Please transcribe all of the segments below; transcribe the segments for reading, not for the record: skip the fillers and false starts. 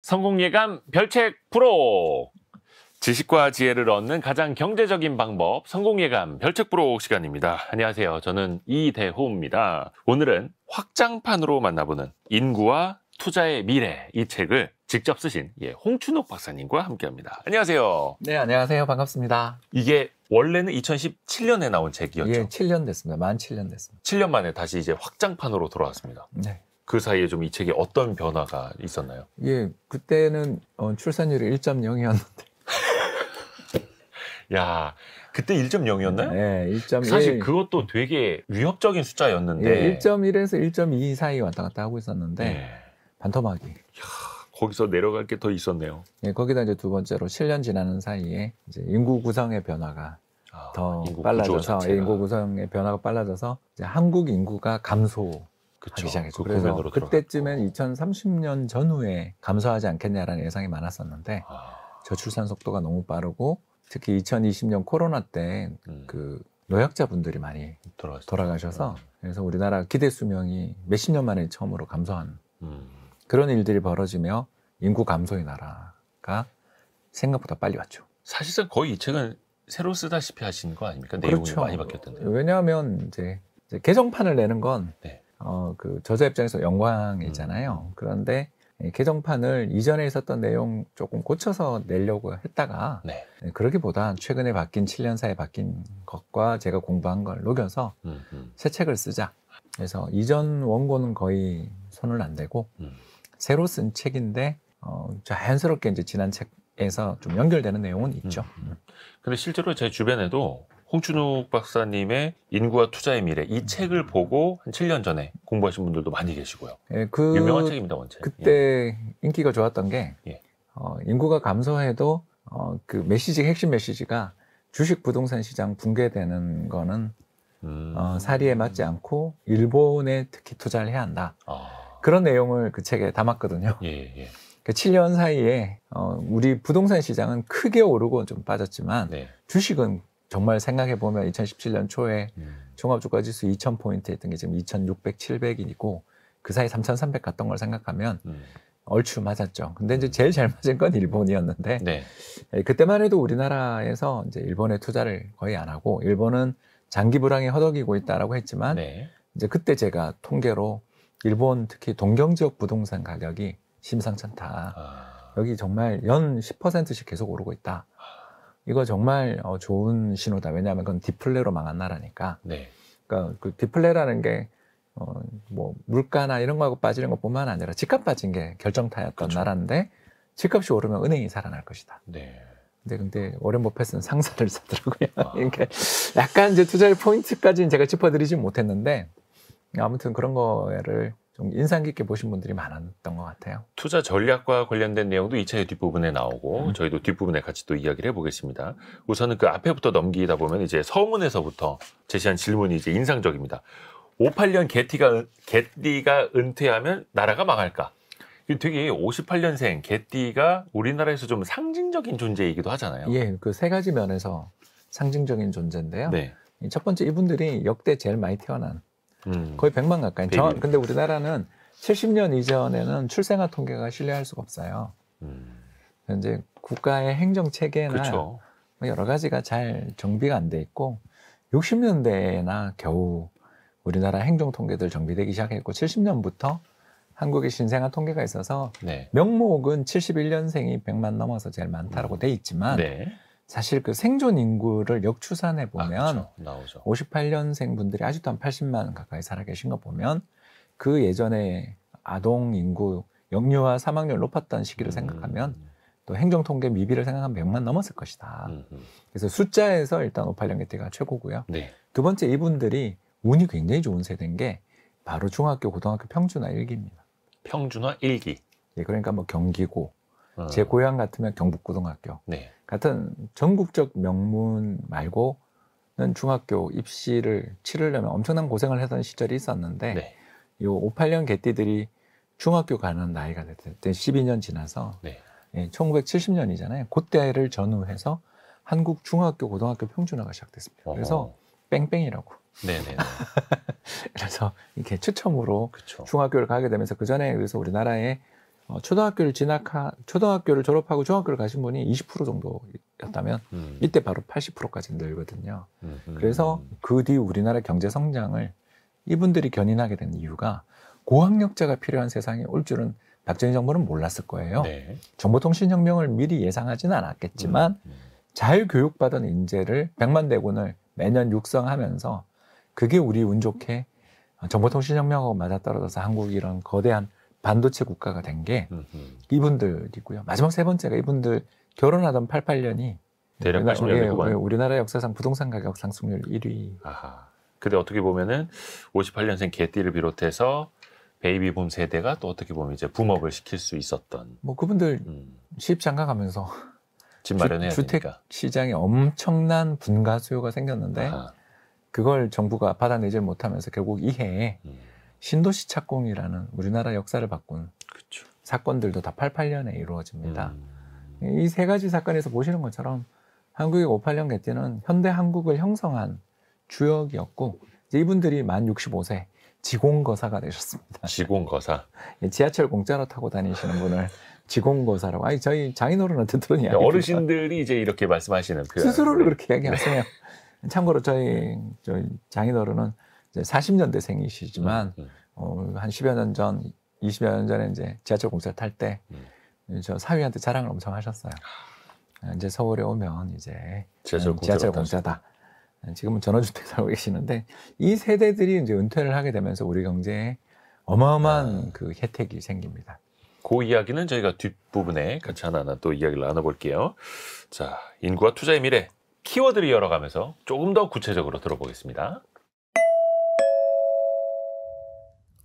성공예감 별책 프로! 지식과 지혜를 얻는 가장 경제적인 방법, 성공예감 별책 프로 시간입니다. 안녕하세요. 저는 이대호입니다. 오늘은 확장판으로 만나보는 인구와 투자의 미래, 이 책을 직접 쓰신 홍춘욱 박사님과 함께합니다. 안녕하세요. 네, 안녕하세요. 반갑습니다. 이게 원래는 2017년에 나온 책이었죠? 예, 7년 됐습니다. 만 7년 됐습니다. 7년 만에 다시 이제 확장판으로 돌아왔습니다. 네. 그 사이에 좀 이 책에 어떤 변화가 있었나요? 예, 그때는 출산율이 1.0이었는데. 야, 그때 1.0이었나요? 네, 1.1. 사실 그것도 되게 위협적인 숫자였는데. 예, 1.1에서 1.2 사이 왔다 갔다 하고 있었는데 네. 반토막이. 야, 거기서 내려갈 게 더 있었네요. 예, 거기다 이제 두 번째로 7년 지나는 사이에 이제 인구 구성의 변화가 더 인구 빨라져서, 인구 구성의 변화가 빨라져서 이제 한국 인구가 감소. 그쵸, 하기 시작했죠. 그 그래서 국면으로 그때쯤엔 2030년 전후에 감소하지 않겠냐라는 예상이 많았었는데 저출산 속도가 너무 빠르고 특히 2020년 코로나 때 그 노약자분들이 많이 돌아가셔서 그래서 우리나라 기대 수명이 몇십 년 만에 처음으로 감소한 그런 일들이 벌어지며 인구 감소의 나라가 생각보다 빨리 왔죠. 사실상 거의 이 책은 새로 쓰다시피 하신 거 아닙니까? 내용이 그렇죠. 많이 바뀌었던데. 왜냐하면 이제 개정판을 내는 건 네. 그 저자 입장에서 영광이잖아요. 그런데 개정판을 이전에 있었던 내용 조금 고쳐서 내려고 했다가 네. 그러기보다 최근에 바뀐 7년 사이에 바뀐 것과 제가 공부한 걸 녹여서 새 책을 쓰자. 그래서 이전 원고는 거의 손을 안 대고 새로 쓴 책인데 자연스럽게 이제 지난 책에서 좀 연결되는 내용은 있죠. 근데 실제로 제 주변에도 홍춘욱 박사님의 인구와 투자의 미래 이 책을 보고 한 7년 전에 공부하신 분들도 많이 계시고요. 예, 유명한 책입니다, 원책. 그때 인기가 좋았던 게 인구가 감소해도 그 핵심 메시지가 주식 부동산 시장 붕괴되는 거는 사리에 맞지 않고 일본에 특히 투자를 해야 한다. 그런 내용을 그 책에 담았거든요. 그 7년 사이에 우리 부동산 시장은 크게 오르고 좀 빠졌지만 주식은 정말 생각해보면 2017년 초에 종합주가지수 2000포인트 했던 게 지금 2600, 700이고 그 사이 3300 갔던 걸 생각하면 얼추 맞았죠. 근데 이제 제일 잘 맞은 건 일본이었는데 그때만 해도 우리나라에서 이제 일본에 투자를 거의 안 하고 일본은 장기 불황이 허덕이고 있다라고 했지만 이제 그때 제가 통계로 일본 특히 동경 지역 부동산 가격이 심상치 않다. 여기 정말 연 10%씩 계속 오르고 있다. 이거 정말 좋은 신호다. 왜냐하면 그건 디플레로 망한 나라니까. 그러니까 그 디플레라는 게 뭐 물가나 이런 거하고 빠지는 것뿐만 아니라 집값 빠진 게 결정타였던 나라인데 집값이 오르면 은행이 살아날 것이다. 근데 워렌 버핏은 상사를 사더라고요. 그러니까 약간 이제 투자의 포인트까지는 제가 짚어드리지 못했는데 아무튼 그런 거를 좀 인상 깊게 보신 분들이 많았던 것 같아요. 투자 전략과 관련된 내용도 이 책의 뒷부분에 나오고 저희도 뒷부분에 같이 또 이야기를 해보겠습니다. 우선은 그 앞에부터 넘기다 보면 이제 서문에서부터 제시한 질문이 이제 인상적입니다. 58년 개띠가 은퇴하면 나라가 망할까? 되게 58년생 개띠가 우리나라에서 좀 상징적인 존재이기도 하잖아요. 예, 그 세 가지 면에서 상징적인 존재인데요. 첫 번째 이분들이 역대 제일 많이 태어난 거의 100만 가까이. 근데 우리나라는 70년 이전에는 출생아 통계가 신뢰할 수가 없어요. 이제 국가의 행정 체계나 여러 가지가 잘 정비가 안 돼 있고 60년대나 겨우 우리나라 행정 통계들 정비되기 시작했고 70년부터 한국의 신생아 통계가 있어서 명목은 71년생이 100만 넘어서 제일 많다라고 돼 있지만 사실 그 생존 인구를 역추산해 보면 58년생 분들이 아직도 한 80만 가까이 살아 계신 거 보면 그 예전에 아동 인구 영유아 사망률 높았던 시기를 생각하면 또 행정 통계 미비를 생각하면 100만 넘었을 것이다. 그래서 숫자에서 일단 58년 개띠가 최고고요. 두 번째 이분들이 운이 굉장히 좋은 세대인 게 바로 중학교, 고등학교 평준화 1기입니다. 평준화 1기. 그러니까 뭐 경기고 제 고향 같으면 경북고등학교 같은 전국적 명문 말고는 중학교 입시를 치르려면 엄청난 고생을 하던 시절이 있었는데 요 58년 개띠들이 중학교 가는 나이가 됐을 12년 지나서 1970년이잖아요. 그때를 전후해서 한국 중학교, 고등학교 평준화가 시작됐습니다. 그래서 뺑뺑이라고. 그래서 이렇게 추첨으로 중학교를 가게 되면서 그 전에 그래서 우리나라에 초등학교를 졸업하고 중학교를 가신 분이 20% 정도였다면 이때 바로 80%까지 늘거든요. 그래서 그 뒤 우리나라 경제 성장을 이분들이 견인하게 된 이유가 고학력자가 필요한 세상이 올 줄은 박정희 정부는 몰랐을 거예요. 네. 정보통신혁명을 미리 예상하지는 않았겠지만 잘 교육받은 인재를 100만 대군을 매년 육성하면서 그게 우리 운 좋게 정보통신혁명하고 맞아떨어져서 한국이 이런 거대한 반도체 국가가 된 게 이분들이고요. 마지막 세 번째가 이분들 결혼하던 88년이 대략 80년대구만. 우리나라 역사상 부동산 가격 상승률 1위. 아하. 근데 어떻게 보면은 58년생 개띠를 비롯해서 베이비붐 세대가 또 어떻게 보면 이제 붐업을 시킬 수 있었던. 뭐 그분들 시집 장가 가면서 집 마련해야 주택 되니까. 시장에 엄청난 분가 수요가 생겼는데 아하. 그걸 정부가 받아내질 못하면서 결국 이 해에 신도시 착공이라는 우리나라 역사를 바꾼 그렇죠. 사건들도 다 88년에 이루어집니다. 이 세 가지 사건에서 보시는 것처럼 한국의 58년 개띠는 현대 한국을 형성한 주역이었고 이제 이분들이 만 65세 지공거사가 되셨습니다. 지공거사. 지하철 공짜로 타고 다니시는 분을 지공거사라고. 아니 저희 장인어른한테 들은 이야기. 어르신들이 이제 이렇게 말씀하시는 표현. 스스로를 그렇게 이야기하세요. 참고로 저희 장인어른은 이제 40년대생이시지만 한 10여 년 전, 20여 년 전에 이제 지하철 공짜를 탈 때 저 사위한테 자랑을 엄청 하셨어요. 이제 서울에 오면 이제 지하철 공짜다. 지금은 전원주택 살고 계시는데 이 세대들이 이제 은퇴를 하게 되면서 우리 경제에 어마어마한 그 혜택이 생깁니다. 그 이야기는 저희가 뒷부분에 같이 하나하나 또 이야기를 나눠볼게요. 자, 인구와 투자의 미래, 키워드를 열어가면서 조금 더 구체적으로 들어보겠습니다.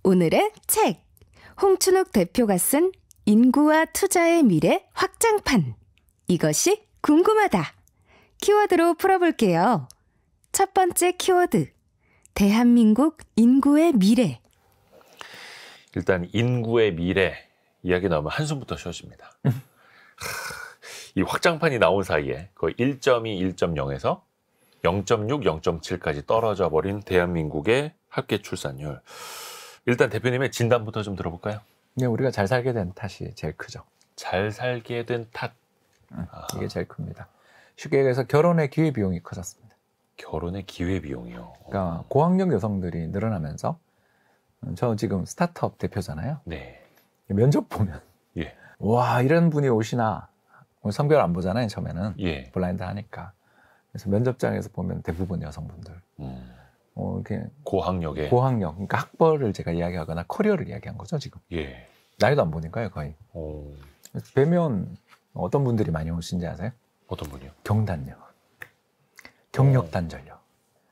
오늘의 책, 홍춘욱 대표가 쓴 인구와 투자의 미래 확장판. 이것이 궁금하다. 키워드로 풀어볼게요. 첫 번째 키워드, 대한민국 인구의 미래. 일단 인구의 미래 이야기 나오면 한숨부터 쉬어집니다. 이 확장판이 나온 사이에 거의 1.2, 1.0에서 0.6, 0.7까지 떨어져 버린 대한민국의 합계 출산율. 일단 대표님의 진단부터 좀 들어볼까요? 네, 우리가 잘 살게 된 탓이 제일 크죠. 잘 살게 된 탓. 이게 제일 큽니다. 쉽게 얘기해서 결혼의 기회비용이 커졌습니다. 결혼의 기회비용이요. 그러니까 고학력 여성들이 늘어나면서 저 지금 스타트업 대표잖아요. 네. 면접 보면 예. 와 이런 분이 오시나. 성별 안 보잖아요 처음에는. 예. 블라인드 하니까. 그래서 면접장에서 보면 대부분 여성분들. 이렇게 고학력에. 고학력. 그러니까 학벌을 제가 이야기하거나 커리어를 이야기한 거죠 지금. 예. 나이도 안 보니까요 거의. 그래서 뵈면 어떤 분들이 많이 오신지 아세요? 어떤 분이요? 경단녀. 경력 단절녀.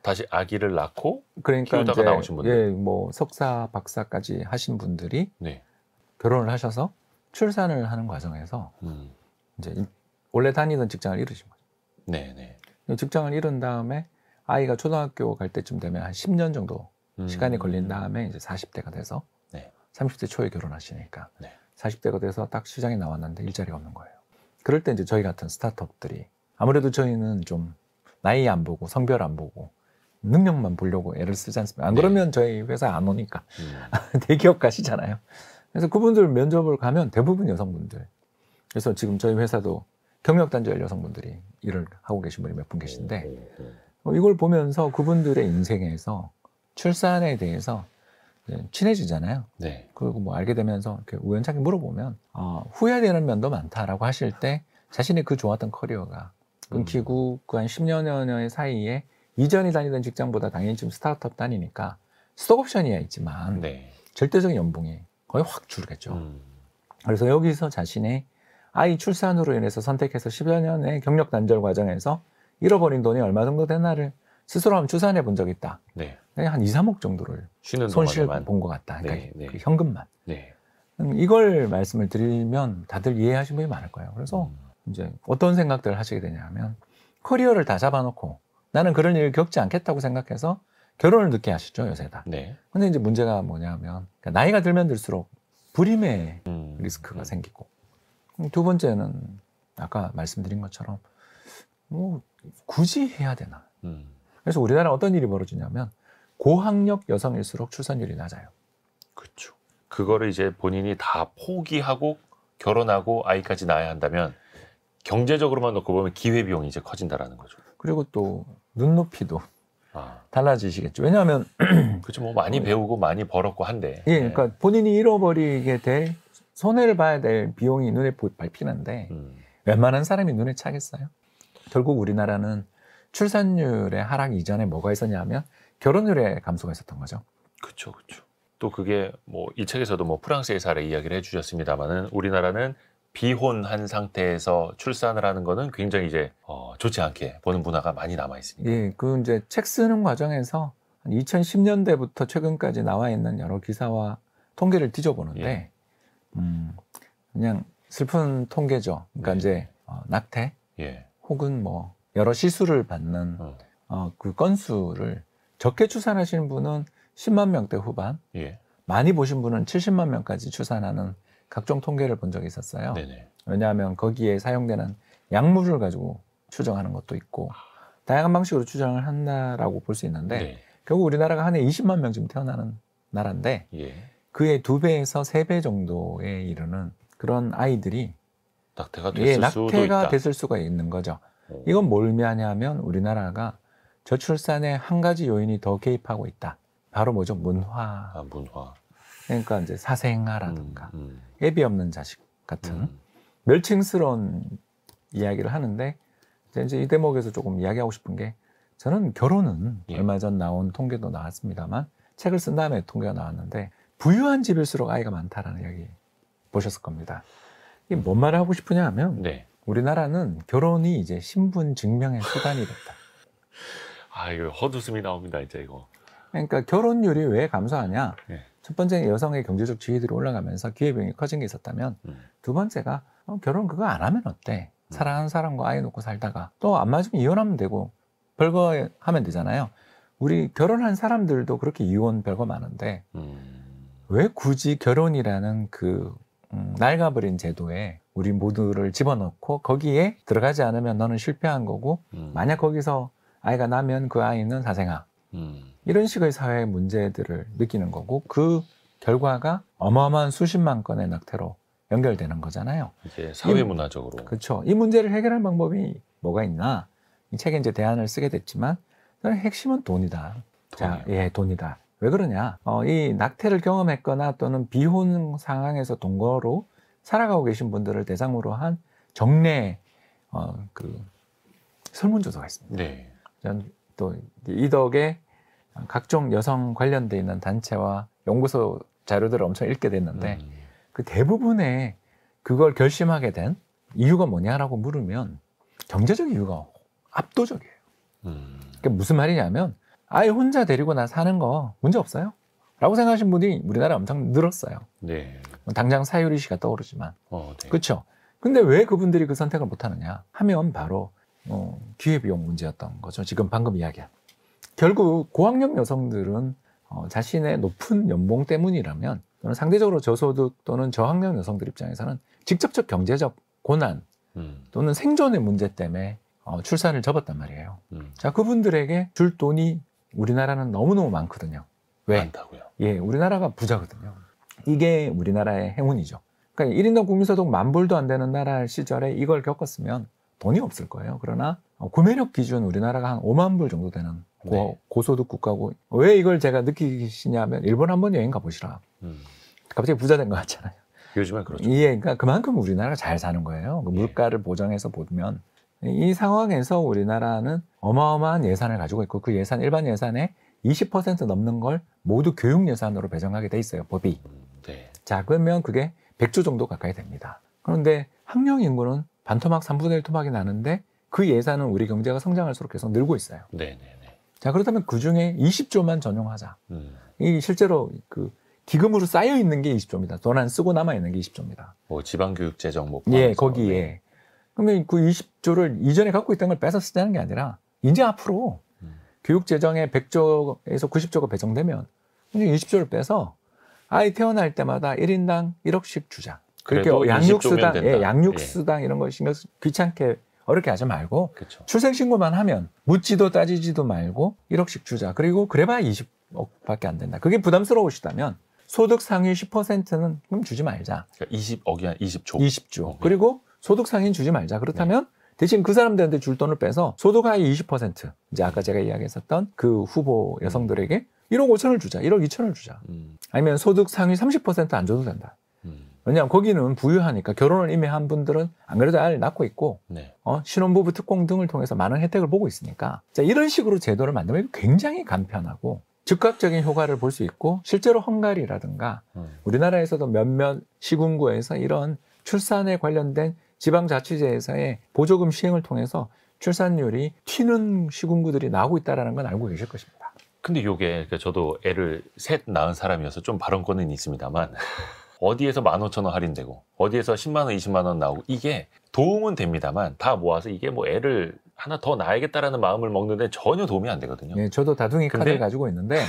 다시 아기를 낳고 그러니까 키우다가 이제 나오신 분들. 예, 뭐 석사, 박사까지 하신 분들이 네. 결혼을 하셔서 출산을 하는 과정에서 이제 원래 다니던 직장을 잃으신 거죠. 네, 네. 직장을 잃은 다음에 아이가 초등학교 갈 때쯤 되면 한 10년 정도 시간이 걸린 다음에 이제 40대가 돼서 네. 30대 초에 결혼하시니까 네. 40대가 돼서 딱 시장에 나왔는데 일자리가 없는 거예요. 그럴 때 이제 저희 같은 스타트업들이 아무래도 저희는 좀 나이 안 보고 성별 안 보고 능력만 보려고 애를 쓰지 않습니까? 안 그러면 저희 회사 안 오니까. 대기업 가시잖아요. 그래서 그분들 면접을 가면 대부분 여성분들. 그래서 지금 저희 회사도 경력 단절 여성분들이 일을 하고 계신 분이 몇 분 계신데 이걸 보면서 그분들의 인생에서 출산에 대해서 친해지잖아요. 네. 그리고 뭐 알게 되면서 이렇게 우연찮게 물어보면 후회되는 면도 많다라고 하실 때 자신의 그 좋았던 커리어가 끊기고 그 한 10여 년의 사이에 이전에 다니던 직장보다 당연히 지금 스타트업 다니니까 스톡옵션이야 있지만 네. 절대적인 연봉이 거의 확 줄겠죠. 그래서 여기서 자신의 아이 출산으로 인해서 선택해서 10여 년의 경력 단절 과정에서 잃어버린 돈이 얼마 정도 되나를 스스로 한번 추산해 본 적이 있다. 네. 한 2, 3억 정도를 쉬는 손실 동안에만. 본 것 같다. 그러니까 네, 네. 그 현금만. 네. 이걸 말씀을 드리면 다들 이해하시는 분이 많을 거예요. 그래서 이제 어떤 생각들을 하시게 되냐면 커리어를 다 잡아놓고 나는 그런 일을 겪지 않겠다고 생각해서 결혼을 늦게 하시죠, 요새 다. 네. 근데 이제 문제가 뭐냐면 그러니까 나이가 들면 들수록 불임의 리스크가 생기고 두 번째는 아까 말씀드린 것처럼 뭐 굳이 해야 되나. 그래서 우리나라 어떤 일이 벌어지냐면 고학력 여성일수록 출산율이 낮아요. 그렇죠. 그거를 이제 본인이 다 포기하고 결혼하고 아이까지 낳아야 한다면 경제적으로만 놓고 보면 기회비용이 이제 커진다라는 거죠. 그리고 또 눈높이도 아, 달라지시겠죠. 왜냐하면 그렇죠. 뭐 많이 배우고 많이 벌었고 한데. 예, 그러니까 본인이 잃어버리게 될 손해를 봐야 될 비용이 눈에 밟히는데 웬만한 사람이 눈에 차겠어요? 결국 우리나라는 출산율의 하락 이전에 뭐가 있었냐면 결혼율의 감소가 있었던 거죠. 그렇죠, 그렇죠. 또 그게 뭐 이 책에서도 뭐 프랑스의 사례 이야기를 해주셨습니다만은 우리나라는 비혼한 상태에서 출산을 하는 거는 굉장히 이제 좋지 않게 보는 문화가 많이 남아 있습니다. 예, 그 이제 책 쓰는 과정에서 2010년대부터 최근까지 나와 있는 여러 기사와 통계를 뒤져보는데, 그냥 슬픈 통계죠. 그러니까 이제 낙태 혹은 뭐 여러 시술을 받는 그 건수를 적게 출산하시는 분은 10만 명대 후반, 많이 보신 분은 70만 명까지 출산하는 각종 통계를 본 적이 있었어요. 네네. 왜냐하면 거기에 사용되는 약물을 가지고 추정하는 것도 있고 다양한 방식으로 추정을 한다라고 볼 수 있는데 네. 결국 우리나라가 한 해 20만 명쯤 태어나는 나라인데 그의 2배에서 3배 정도에 이르는 그런 아이들이 낙태가 됐을 수도 낙태가 있다. 됐을 수가 있는 거죠. 이건 뭘 의미하냐면 우리나라가 저출산에 한 가지 요인이 더 개입하고 있다. 바로 뭐죠? 문화. 문화. 그러니까 이제 사생아라든가 애비 없는 자식 같은 멸칭스러운 이야기를 하는데 이제 이 대목에서 조금 이야기하고 싶은 게 저는 결혼은 얼마 전 나온 통계도 나왔습니다만 책을 쓴 다음에 통계가 나왔는데 부유한 집일수록 아이가 많다라는 이야기 보셨을 겁니다. 이게 뭔 말을 하고 싶으냐 하면 우리나라는 결혼이 이제 신분 증명의 수단이 됐다. 아, 이거 헛웃음이 나옵니다, 이제 이거. 그러니까 결혼율이 왜 감소하냐? 첫 번째는 여성의 경제적 지위들이 올라가면서 기회비용이 커진 게 있었다면 두 번째가 결혼 그거 안 하면 어때? 사랑하는 사람과 아이 놓고 살다가 또 안 맞으면 이혼하면 되고 별거 하면 되잖아요. 우리 결혼한 사람들도 그렇게 이혼 별거 많은데 왜 굳이 결혼이라는 그 낡아버린 제도에 우리 모두를 집어넣고 거기에 들어가지 않으면 너는 실패한 거고 만약 거기서 아이가 나면 그 아이는 사생아 이런 식의 사회의 문제들을 느끼는 거고 그 결과가 어마어마한 수십만 건의 낙태로 연결되는 거잖아요. 이제 사회문화적으로. 그렇죠. 이 문제를 해결할 방법이 뭐가 있나? 이 책에 이제 대안을 쓰게 됐지만 저는 핵심은 돈이다. 자, 돈이다. 왜 그러냐? 이 낙태를 경험했거나 또는 비혼 상황에서 동거로 살아가고 계신 분들을 대상으로 한 정례 그 설문조사가 있습니다. 전 또 이 덕에 각종 여성 관련돼 있는 단체와 연구소 자료들을 엄청 읽게 됐는데 그 대부분의 그걸 결심하게 된 이유가 뭐냐라고 물으면 경제적 이유가 압도적이에요. 그게 무슨 말이냐면 아예 혼자 데리고 나 사는 거 문제 없어요 라고 생각하시는 분이 우리나라에 엄청 늘었어요. 당장 사유리 씨가 떠오르지만 그렇죠. 근데 왜 그분들이 그 선택을 못하느냐 하면 바로 기회비용 문제였던 거죠. 지금 방금 이야기한. 결국 고학력 여성들은 자신의 높은 연봉 때문이라면 또는 상대적으로 저소득 또는 저학력 여성들 입장에서는 직접적 경제적 고난 또는 생존의 문제 때문에 출산을 접었단 말이에요. 자, 그분들에게 줄 돈이 우리나라는 너무너무 많거든요. 왜? 많다고요? 예, 우리나라가 부자거든요. 이게 우리나라의 행운이죠. 그러니까 1인당 국민소득 10,000불도 안 되는 나라 시절에 이걸 겪었으면 돈이 없을 거예요. 그러나 구매력 기준 우리나라가 한 5만 불 정도 되는 고소득 국가고 왜 이걸 제가 느끼시냐면 일본 한번 여행 가보시라. 갑자기 부자 된 것 같잖아요. 요즘은 그렇죠. 예, 그러니까 그만큼 우리나라가 잘 사는 거예요. 그 물가를 보정해서 보면 이 상황에서 우리나라는 어마어마한 예산을 가지고 있고 그 예산 일반 예산의 20% 넘는 걸 모두 교육 예산으로 배정하게 돼 있어요. 법이. 자, 그러면 그게 100조 정도 가까이 됩니다. 그런데 학령 인구는 반토막 3분의 1 토막이 나는데 그 예산은 우리 경제가 성장할수록 계속 늘고 있어요. 자, 그렇다면 그 중에 20조만 전용하자. 이 실제로 그 기금으로 쌓여 있는 게 20조입니다. 돈 안 쓰고 남아 있는 게 20조입니다. 뭐 지방교육재정 뭐 예, 거기에. 그러면 그 20조를 이전에 갖고 있던 걸 뺏어 쓰자는 게 아니라 이제 앞으로 교육재정에 100조에서 90조가 배정되면 20조를 빼서 아이 태어날 때마다 1인당 1억씩 주자. 그렇게 양육수당, 양육수당 이런 거 신경 귀찮게 어렵게 하지 말고 출생신고만 하면 묻지도 따지지도 말고 1억씩 주자. 그리고 그래봐야 20억밖에 안 된다. 그게 부담스러우시다면 소득 상위 10%는 그럼 주지 말자. 그러니까 20억이 한 20조. 20조. 네. 그리고 소득 상위는 주지 말자. 그렇다면 대신 그 사람들한테 줄 돈을 빼서 소득 하위 20%. 이제 아까 제가 이야기했었던 그 후보 여성들에게 1억 5천을 주자. 1억 2천을 주자. 아니면 소득 상위 30%안 줘도 된다. 왜냐하면 거기는 부유하니까 결혼을 이미 한 분들은 안 그래도 아이를 낳고 있고 네. 신혼부부 특공 등을 통해서 많은 혜택을 보고 있으니까 자, 이런 식으로 제도를 만들면 굉장히 간편하고 즉각적인 효과를 볼 수 있고 실제로 헝가리라든가 우리나라에서도 몇몇 시군구에서 이런 출산에 관련된 지방자치제에서의 보조금 시행을 통해서 출산율이 튀는 시군구들이 나오고 있다는 건 알고 계실 것입니다. 근데 요게 저도 애를 셋 낳은 사람이어서 좀 발언권은 있습니다만 어디에서 15,000원 할인되고 어디에서 10만 원, 20만 원 나오고 이게 도움은 됩니다만 다 모아서 이게 뭐 애를 하나 더 낳아야겠다라는 마음을 먹는데 전혀 도움이 안 되거든요. 네, 저도 다둥이 카드를 가지고 있는데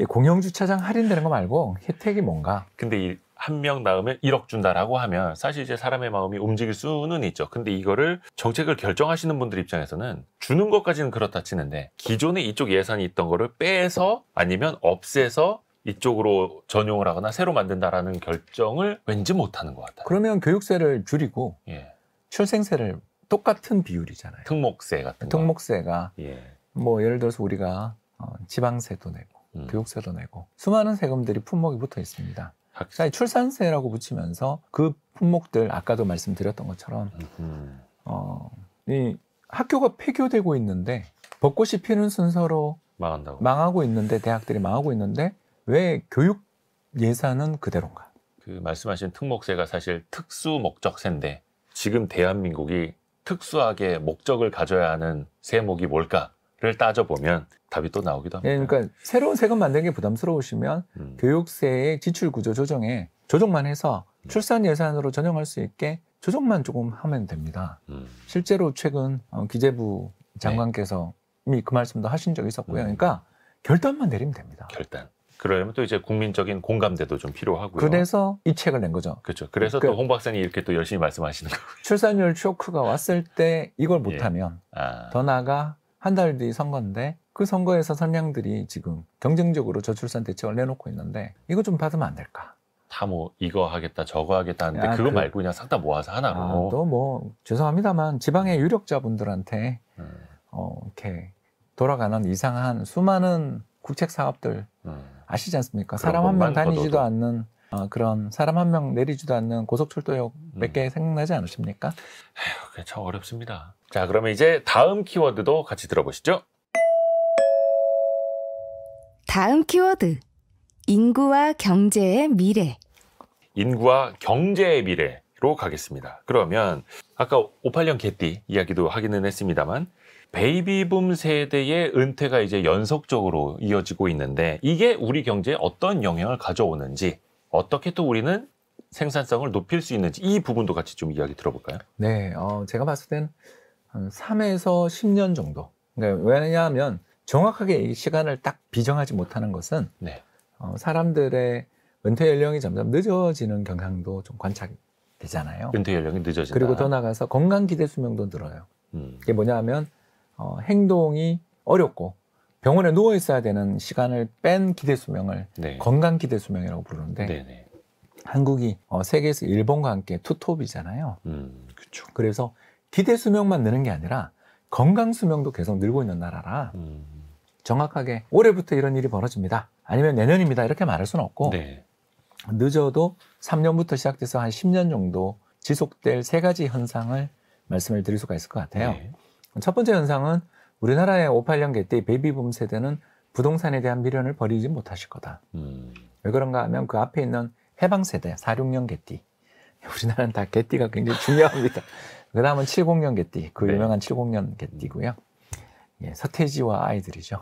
공영주차장 할인되는 거 말고 혜택이 뭔가. 근데 이 한 명 낳으면 1억 준다라고 하면 사실 이제 사람의 마음이 움직일 수는 있죠. 근데 이거를 정책을 결정하시는 분들 입장에서는 주는 것까지는 그렇다 치는데 기존에 이쪽 예산이 있던 거를 빼서 아니면 없애서 이쪽으로 전용을 하거나 새로 만든다라는 결정을 왠지 못하는 것 같아요. 그러면 교육세를 줄이고 출생세를 똑같은 비율이잖아요. 특목세 같은 거. 특목세가 뭐 예를 들어서 우리가 지방세도 내고 교육세도 내고 수많은 세금들이 품목이 붙어 있습니다. 출산세라고 붙이면서 그 품목들 아까도 말씀드렸던 것처럼 이 학교가 폐교되고 있는데 벚꽃이 피는 순서로 망하고 있는데 대학들이 망하고 있는데 왜 교육 예산은 그대로인가? 그 말씀하신 특목세가 사실 특수 목적세인데 지금 대한민국이 특수하게 목적을 가져야 하는 세목이 뭘까를 따져보면 답이 또 나오기도 합니다. 네, 그러니까 새로운 세금 만드는 게 부담스러우시면 교육세의 지출 구조 조정에 조정만 해서 출산 예산으로 전용할 수 있게 조정만 조금 하면 됩니다. 실제로 최근 기재부 장관께서 이미 그 말씀도 하신 적이 있었고요. 그러니까 결단만 내리면 됩니다. 결단. 그러려면 또 이제 국민적인 공감대도 좀 필요하고요. 그래서 이 책을 낸 거죠. 그렇죠. 그래서 또 홍 박사님 이렇게 또 열심히 말씀하시는 거예요. 출산율 쇼크가 왔을 때 이걸 못하면 더 나아가 한 달 뒤 선거인데 그 선거에서 선량들이 지금 경쟁적으로 저출산 대책을 내놓고 있는데 이거 좀 받으면 안 될까? 다 뭐 이거 하겠다 저거 하겠다 하는데 그거 말고 그냥 싹 다 모아서 하나로. 또 뭐 죄송합니다만 지방의 유력자분들한테 이렇게 돌아가는 이상한 수많은 국책 사업들 아시지 않습니까? 사람 한 명 다니지도 않는 그런 사람 한 명 내리지도 않는 고속철도역 몇 개 생각나지 않으십니까? 에휴, 그게 참 어렵습니다. 자, 그러면 이제 다음 키워드도 같이 들어보시죠. 다음 키워드. 인구와 경제의 미래. 인구와 경제의 미래로 가겠습니다. 그러면 아까 58년 개띠 이야기도 하기는 했습니다만 베이비붐 세대의 은퇴가 이제 연속적으로 이어지고 있는데 이게 우리 경제에 어떤 영향을 가져오는지 어떻게 또 우리는 생산성을 높일 수 있는지 이 부분도 같이 좀 이야기 들어볼까요? 네, 제가 봤을 땐 한 3에서 10년 정도. 그러니까 왜냐하면 정확하게 이 시간을 딱 비정하지 못하는 것은 사람들의 은퇴 연령이 점점 늦어지는 경향도 좀 관찰되잖아요. 은퇴 연령이 늦어진다. 그리고 더 나가서 건강 기대 수명도 늘어요. 이게 뭐냐면 행동이 어렵고 병원에 누워 있어야 되는 시간을 뺀 기대 수명을 건강 기대 수명이라고 부르는데 한국이 세계에서 일본과 함께 투톱이잖아요. 그렇죠. 그래서 기대 수명만 느는 게 아니라 건강 수명도 계속 늘고 있는 나라라 정확하게 올해부터 이런 일이 벌어집니다. 아니면 내년입니다. 이렇게 말할 수는 없고 늦어도 3년부터 시작돼서 한 10년 정도 지속될 세 가지 현상을 말씀을 드릴 수가 있을 것 같아요. 첫 번째 현상은 우리나라의 58년 개띠 베이비붐 세대는 부동산에 대한 미련을 버리지 못하실 거다. 왜 그런가 하면 그 앞에 있는 해방 세대 46년 개띠. 우리나라는 다 개띠가 굉장히 중요합니다. 그 다음은 70년 개띠, 그 유명한 70년 개띠고요. 서태지와 아이들이죠.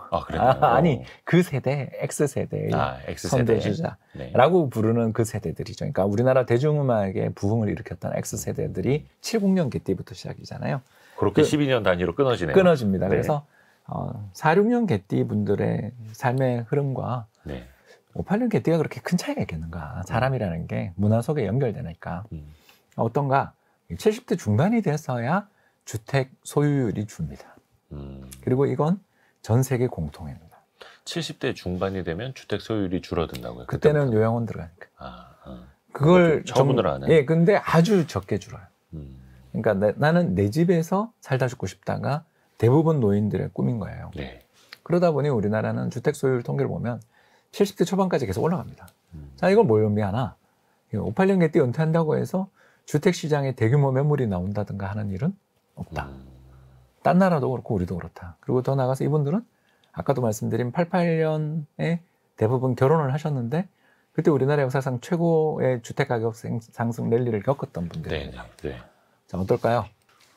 아니 그 세대, X세대의 선도주자라고 부르는 그 세대들이죠. 그러니까 우리나라 대중음악의 부흥을 일으켰던 X세대들이 70년 개띠부터 시작이잖아요. 그렇게 12년 단위로 끊어지네요. 끊어집니다. 그래서 46년 개띠 분들의 삶의 흐름과 58년 개띠가 그렇게 큰 차이가 있겠는가. 사람이라는 게 문화 속에 연결되니까. 어떤가? 70대 중반이 돼서야 주택 소유율이 줍니다. 그리고 이건 전 세계 공통입니다. 70대 중반이 되면 주택 소유율이 줄어든다고요? 그때는 요양원 들어가니까. 아. 그걸 처분을 안 해? 예, 근데 아주 적게 줄어요. 음. 그러니까 나는 내 집에서 살다 죽고 싶다가 대부분 노인들의 꿈인 거예요. 네. 그러다 보니 우리나라는 주택 소유율 통계를 보면 70대 초반까지 계속 올라갑니다. 자, 이걸 뭘 의미하나? 58년 개때 은퇴한다고 해서 주택 시장에 대규모 매물이 나온다든가 하는 일은 없다. 딴 나라도 그렇고 우리도 그렇다. 그리고 더 나아가서 이분들은 아까도 말씀드린 88년에 대부분 결혼을 하셨는데 그때 우리나라 역사상 최고의 주택가격 상승 랠리를 겪었던 분들입니다. 네. 자, 어떨까요?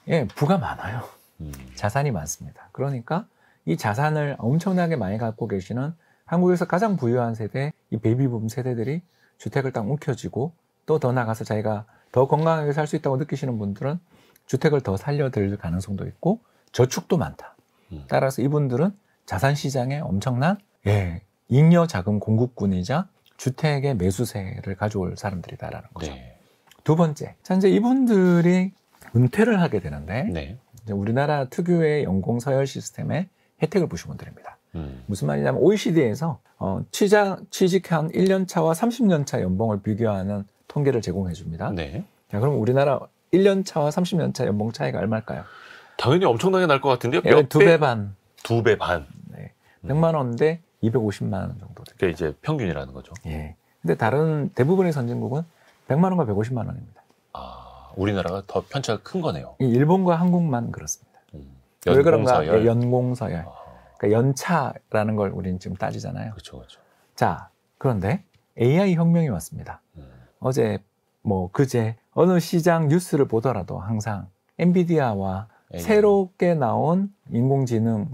예, 부가 많아요. 자산이 많습니다. 그러니까 이 자산을 엄청나게 많이 갖고 계시는 한국에서 가장 부유한 세대, 이 베이비붐 세대들이 주택을 딱 움켜쥐고 또 더 나가서 자기가 더 건강하게 살 수 있다고 느끼시는 분들은 주택을 더 살려들 가능성도 있고 저축도 많다. 따라서 이분들은 자산 시장에 엄청난 잉여 자금 공급군이자 주택의 매수세를 가져올 사람들이다라는 거죠. 네. 두 번째, 자 이제 이분들이 은퇴를 하게 되는데 네. 이제 우리나라 특유의 연공 서열 시스템의 혜택을 보신 분들입니다. 무슨 말이냐면 OECD에서 취직한 1년 차와 30년 차 연봉을 비교하는 통계를 제공해 줍니다. 네. 자, 그럼 우리나라 1년 차와 30년 차 연봉 차이가 얼마일까요? 당연히 엄청나게 날 것 같은데요? 예, 2배 반. 2배 반. 네. 100만 원 대 250만 원 정도. 그게 이제 평균이라는 거죠. 예. 근데 다른 대부분의 선진국은 100만 원과 150만 원입니다. 아, 우리나라가 더 편차가 큰 거네요. 이 일본과 한국만 그렇습니다. 왜 그런가? 연공서열. 예, 연공서열. 그러니까 연차라는 걸 우리는 지금 따지잖아요. 그렇죠. 자, 그런데 AI 혁명이 왔습니다. 어제 그제 어느 시장 뉴스를 보더라도 항상 엔비디아와 AI. 새롭게 나온 인공지능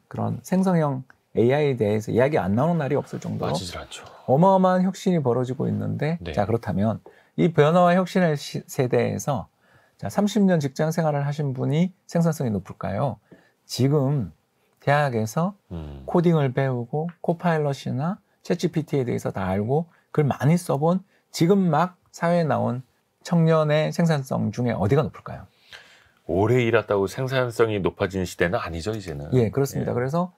그런 생성형 AI에 대해서 이야기 안 나오는 날이 없을 정도로 빠지질 않죠. 어마어마한 혁신이 벌어지고 있는데 네. 자, 그렇다면 이 변화와 혁신의 세대에서 자, 30년 직장 생활을 하신 분이 생산성이 높을까요? 지금 대학에서 코딩을 배우고 코파일럿이나 챗GPT에 대해서 다 알고 글 많이 써본 지금 막 사회에 나온 청년의 생산성 중에 어디가 높을까요? 오래 일했다고 생산성이 높아지는 시대는 아니죠, 이제는. 예, 그렇습니다. 예. 그래서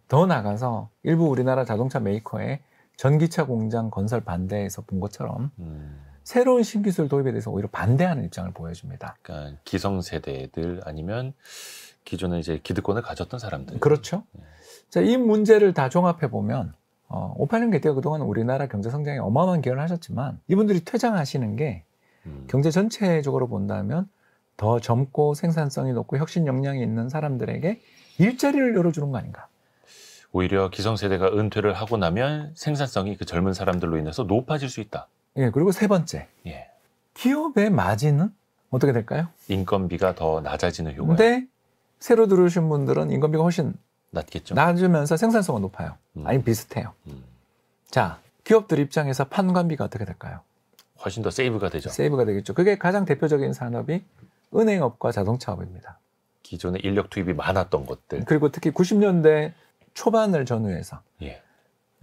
더 나가서 일부 우리나라 자동차 메이커의 전기차 공장 건설 반대에서 본 것처럼 새로운 신기술 도입에 대해서 오히려 반대하는 입장을 보여줍니다. 그러니까 기성세대들 아니면 기존에 이제 기득권을 가졌던 사람들. 그렇죠. 자, 이 문제를 다 종합해 보면 58년 개띠가 그동안 우리나라 경제 성장에 어마어마한 기여를 하셨지만 이분들이 퇴장하시는 게 경제 전체적으로 본다면 더 젊고 생산성이 높고 혁신 역량이 있는 사람들에게 일자리를 열어주는 거 아닌가. 오히려 기성세대가 은퇴를 하고 나면 생산성이 그 젊은 사람들로 인해서 높아질 수 있다. 예, 그리고 세 번째, 예. 기업의 마진은 어떻게 될까요? 인건비가 더 낮아지는 효과가 근데 새로 들어오신 분들은 인건비가 훨씬 낮겠죠. 낮으면서 생산성은 높아요. 아니면 비슷해요. 자, 기업들 입장에서 판관비가 어떻게 될까요? 훨씬 더 세이브가 되죠. 세이브가 되겠죠. 그게 가장 대표적인 산업이 은행업과 자동차업입니다. 기존에 인력 투입이 많았던 것들. 그리고 특히 90년대 초반을 전후해서 예.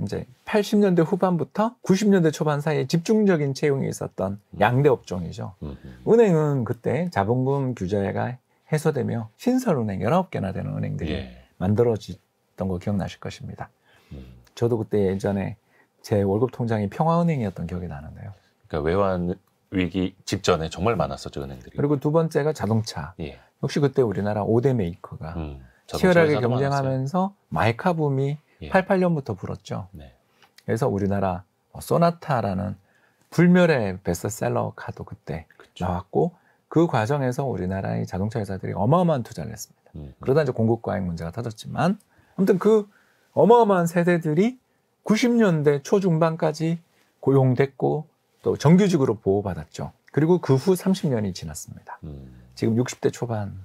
이제 80년대 후반부터 90년대 초반 사이에 집중적인 채용이 있었던 양대 업종이죠. 은행은 그때 자본금 규제가 해소되며 신설은행 19개나 되는 은행들이 예. 만들어졌던 거 기억나실 것입니다. 저도 그때 예전에 제 월급 통장이 평화은행이었던 기억이 나는데요. 그러니까 외환 위기 직전에 정말 많았었죠, 은행들이. 그리고 두 번째가 자동차. 예. 역시 그때 우리나라 5대 메이커가 자동차 치열하게 회사도 경쟁하면서 마이카 붐이 예. 88년부터 불었죠. 네. 그래서 우리나라 소나타라는 불멸의 베스트셀러 카도 그때 그쵸. 나왔고 그 과정에서 우리나라의 자동차 회사들이 어마어마한 투자를 했습니다. 그러다 이제 공급 과잉 문제가 터졌지만 아무튼 그 어마어마한 세대들이 90년대 초중반까지 고용됐고 또 정규직으로 보호받았죠. 그리고 그 후 30년이 지났습니다. 지금 60대 초반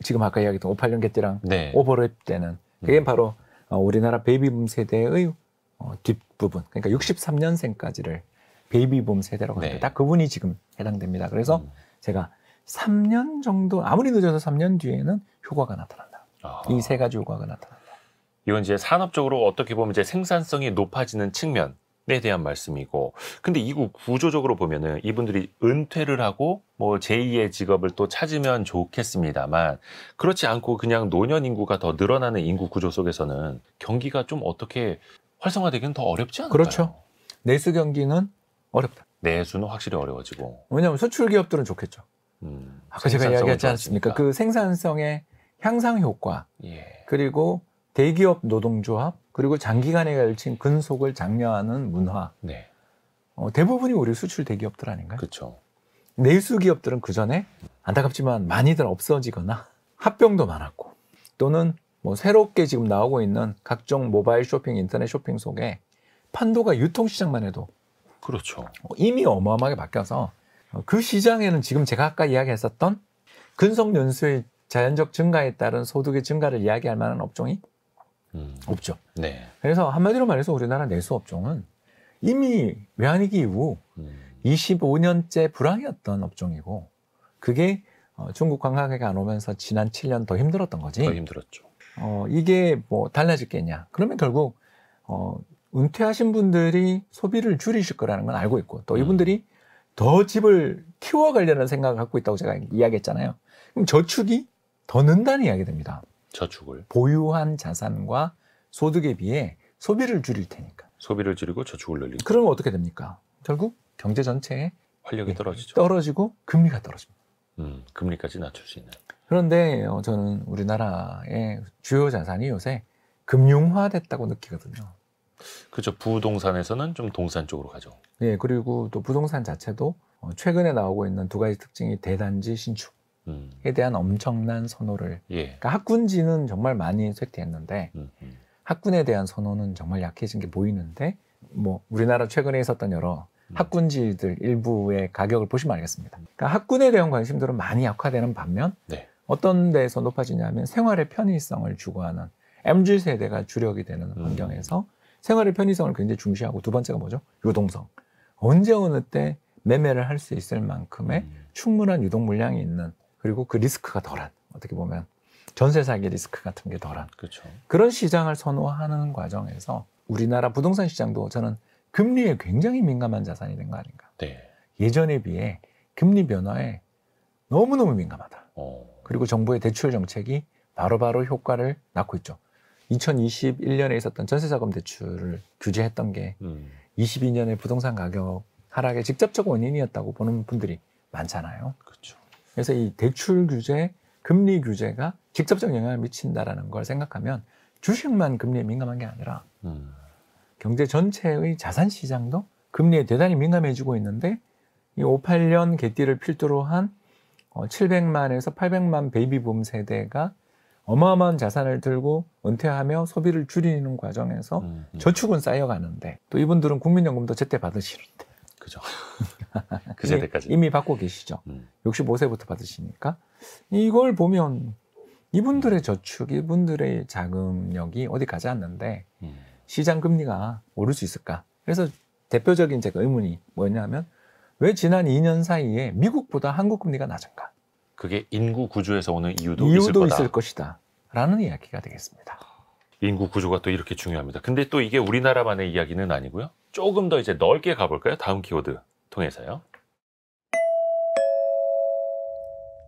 지금 아까 이야기했던 58년 개띠랑 네. 오버랩 때는 그게 바로 우리나라 베이비붐 세대의 뒷부분, 그러니까 63년생까지를 베이비붐 세대라고 하는데 네. 딱 그분이 지금 해당됩니다. 그래서 제가 3년 정도, 아무리 늦어서 3년 뒤에는 효과가 나타난다. 이 세 가지 효과가 나타난다. 이건 이제 산업적으로 어떻게 보면 이제 생산성이 높아지는 측면, 대한 말씀이고, 근데 이거 구조적으로 보면은 이분들이 은퇴를 하고 뭐 제2의 직업을 또 찾으면 좋겠습니다만, 그렇지 않고 그냥 노년 인구가 더 늘어나는 인구 구조 속에서는 경기가 좀 어떻게 활성화되기는 더 어렵지 않을까요? 그렇죠. 내수 경기는 어렵다. 내수는 확실히 어려워지고. 왜냐하면 수출 기업들은 좋겠죠. 아까 제가 생산성은 이야기했지 않습니까? 좋았으니까. 그 생산성의 향상 효과, 예. 그리고 대기업 노동조합, 그리고 장기간에 걸친 근속을 장려하는 문화. 네. 대부분이 우리 수출 대기업들 아닌가요? 그렇죠. 내수 기업들은 그 전에 안타깝지만 많이들 없어지거나 합병도 많았고, 또는 뭐 새롭게 지금 나오고 있는 각종 모바일 쇼핑, 인터넷 쇼핑 속에 판도가 유통시장만 해도 그렇죠. 이미 어마어마하게 바뀌어서 그 시장에는 지금 제가 아까 이야기했었던 근속 연수의 자연적 증가에 따른 소득의 증가를 이야기할 만한 업종이 없죠. 네. 그래서 한마디로 말해서 우리나라 내수 업종은 이미 외환위기 이후 25년째 불황이었던 업종이고, 그게 중국 관광객이 안 오면서 지난 7년 더 힘들었던 거지. 더 힘들었죠. 이게 뭐 달라졌겠냐? 그러면 결국 은퇴하신 분들이 소비를 줄이실 거라는 건 알고 있고, 또 이분들이 더 집을 키워가려는 생각을 갖고 있다고 제가 이야기했잖아요. 그럼 저축이 더 는다는 이야기 됩니다. 저축을. 보유한 자산과 소득에 비해 소비를 줄일 테니까. 소비를 줄이고 저축을 늘리고. 그러면 어떻게 됩니까? 결국 경제 전체에 활력이 떨어지죠. 떨어지고 금리가 떨어집니다. 금리까지 낮출 수 있는. 그런데 저는 우리나라의 주요 자산이 요새 금융화됐다고 느끼거든요. 그렇죠. 부동산에서는 좀 동산 쪽으로 가죠. 예, 그리고 또 부동산 자체도 최근에 나오고 있는 두 가지 특징이 대단지 신축에 대한 엄청난 선호를. 예. 그러니까 학군지는 정말 많이 쇠퇴했는데 학군에 대한 선호는 정말 약해진 게 보이는데, 뭐 우리나라 최근에 있었던 여러 학군지들 일부의 가격을 보시면 알겠습니다. 그러니까 학군에 대한 관심들은 많이 약화되는 반면, 네. 어떤 데서 높아지냐면 생활의 편의성을 추구하는 MZ 세대가 주력이 되는 환경에서 생활의 편의성을 굉장히 중시하고, 두 번째가 뭐죠? 유동성. 언제 어느 때 매매를 할 수 있을 만큼의 충분한 유동 물량이 있는, 그리고 그 리스크가 덜한, 어떻게 보면 전세 사기 리스크 같은 게 덜한 그렇죠. 그런 시장을 선호하는 과정에서 우리나라 부동산 시장도 저는 금리에 굉장히 민감한 자산이 된 거 아닌가. 네. 예전에 비해 금리 변화에 너무너무 민감하다. 어. 그리고 정부의 대출 정책이 바로바로 효과를 낳고 있죠. 2021년에 있었던 전세자금 대출을 규제했던 게 22년의 부동산 가격 하락의 직접적 원인이었다고 보는 분들이 많잖아요. 그렇죠. 그래서 이 대출 규제, 금리 규제가 직접적 영향을 미친다라는 걸 생각하면 주식만 금리에 민감한 게 아니라 경제 전체의 자산 시장도 금리에 대단히 민감해지고 있는데, 이 58년 개띠를 필두로 한 700만에서 800만 베이비붐 세대가 어마어마한 자산을 들고 은퇴하며 소비를 줄이는 과정에서 저축은 쌓여가는데, 또 이분들은 국민연금도 제때 받으시는데. 그죠. 그 세대까지. 이미 받고 계시죠. 65세부터 받으시니까. 이걸 보면 이분들의 저축, 이분들의 자금력이 어디 가지 않는데 시장 금리가 오를 수 있을까? 그래서 대표적인 제가 의문이 뭐냐면, 왜 지난 2년 사이에 미국보다 한국 금리가 낮은가? 그게 인구 구조에서 오는 이유도 있을 것이다 라는 이야기가 되겠습니다. 인구 구조가 또 이렇게 중요합니다. 근데 또 이게 우리나라만의 이야기는 아니고요. 조금 더 이제 넓게 가볼까요? 다음 키워드 통해서요.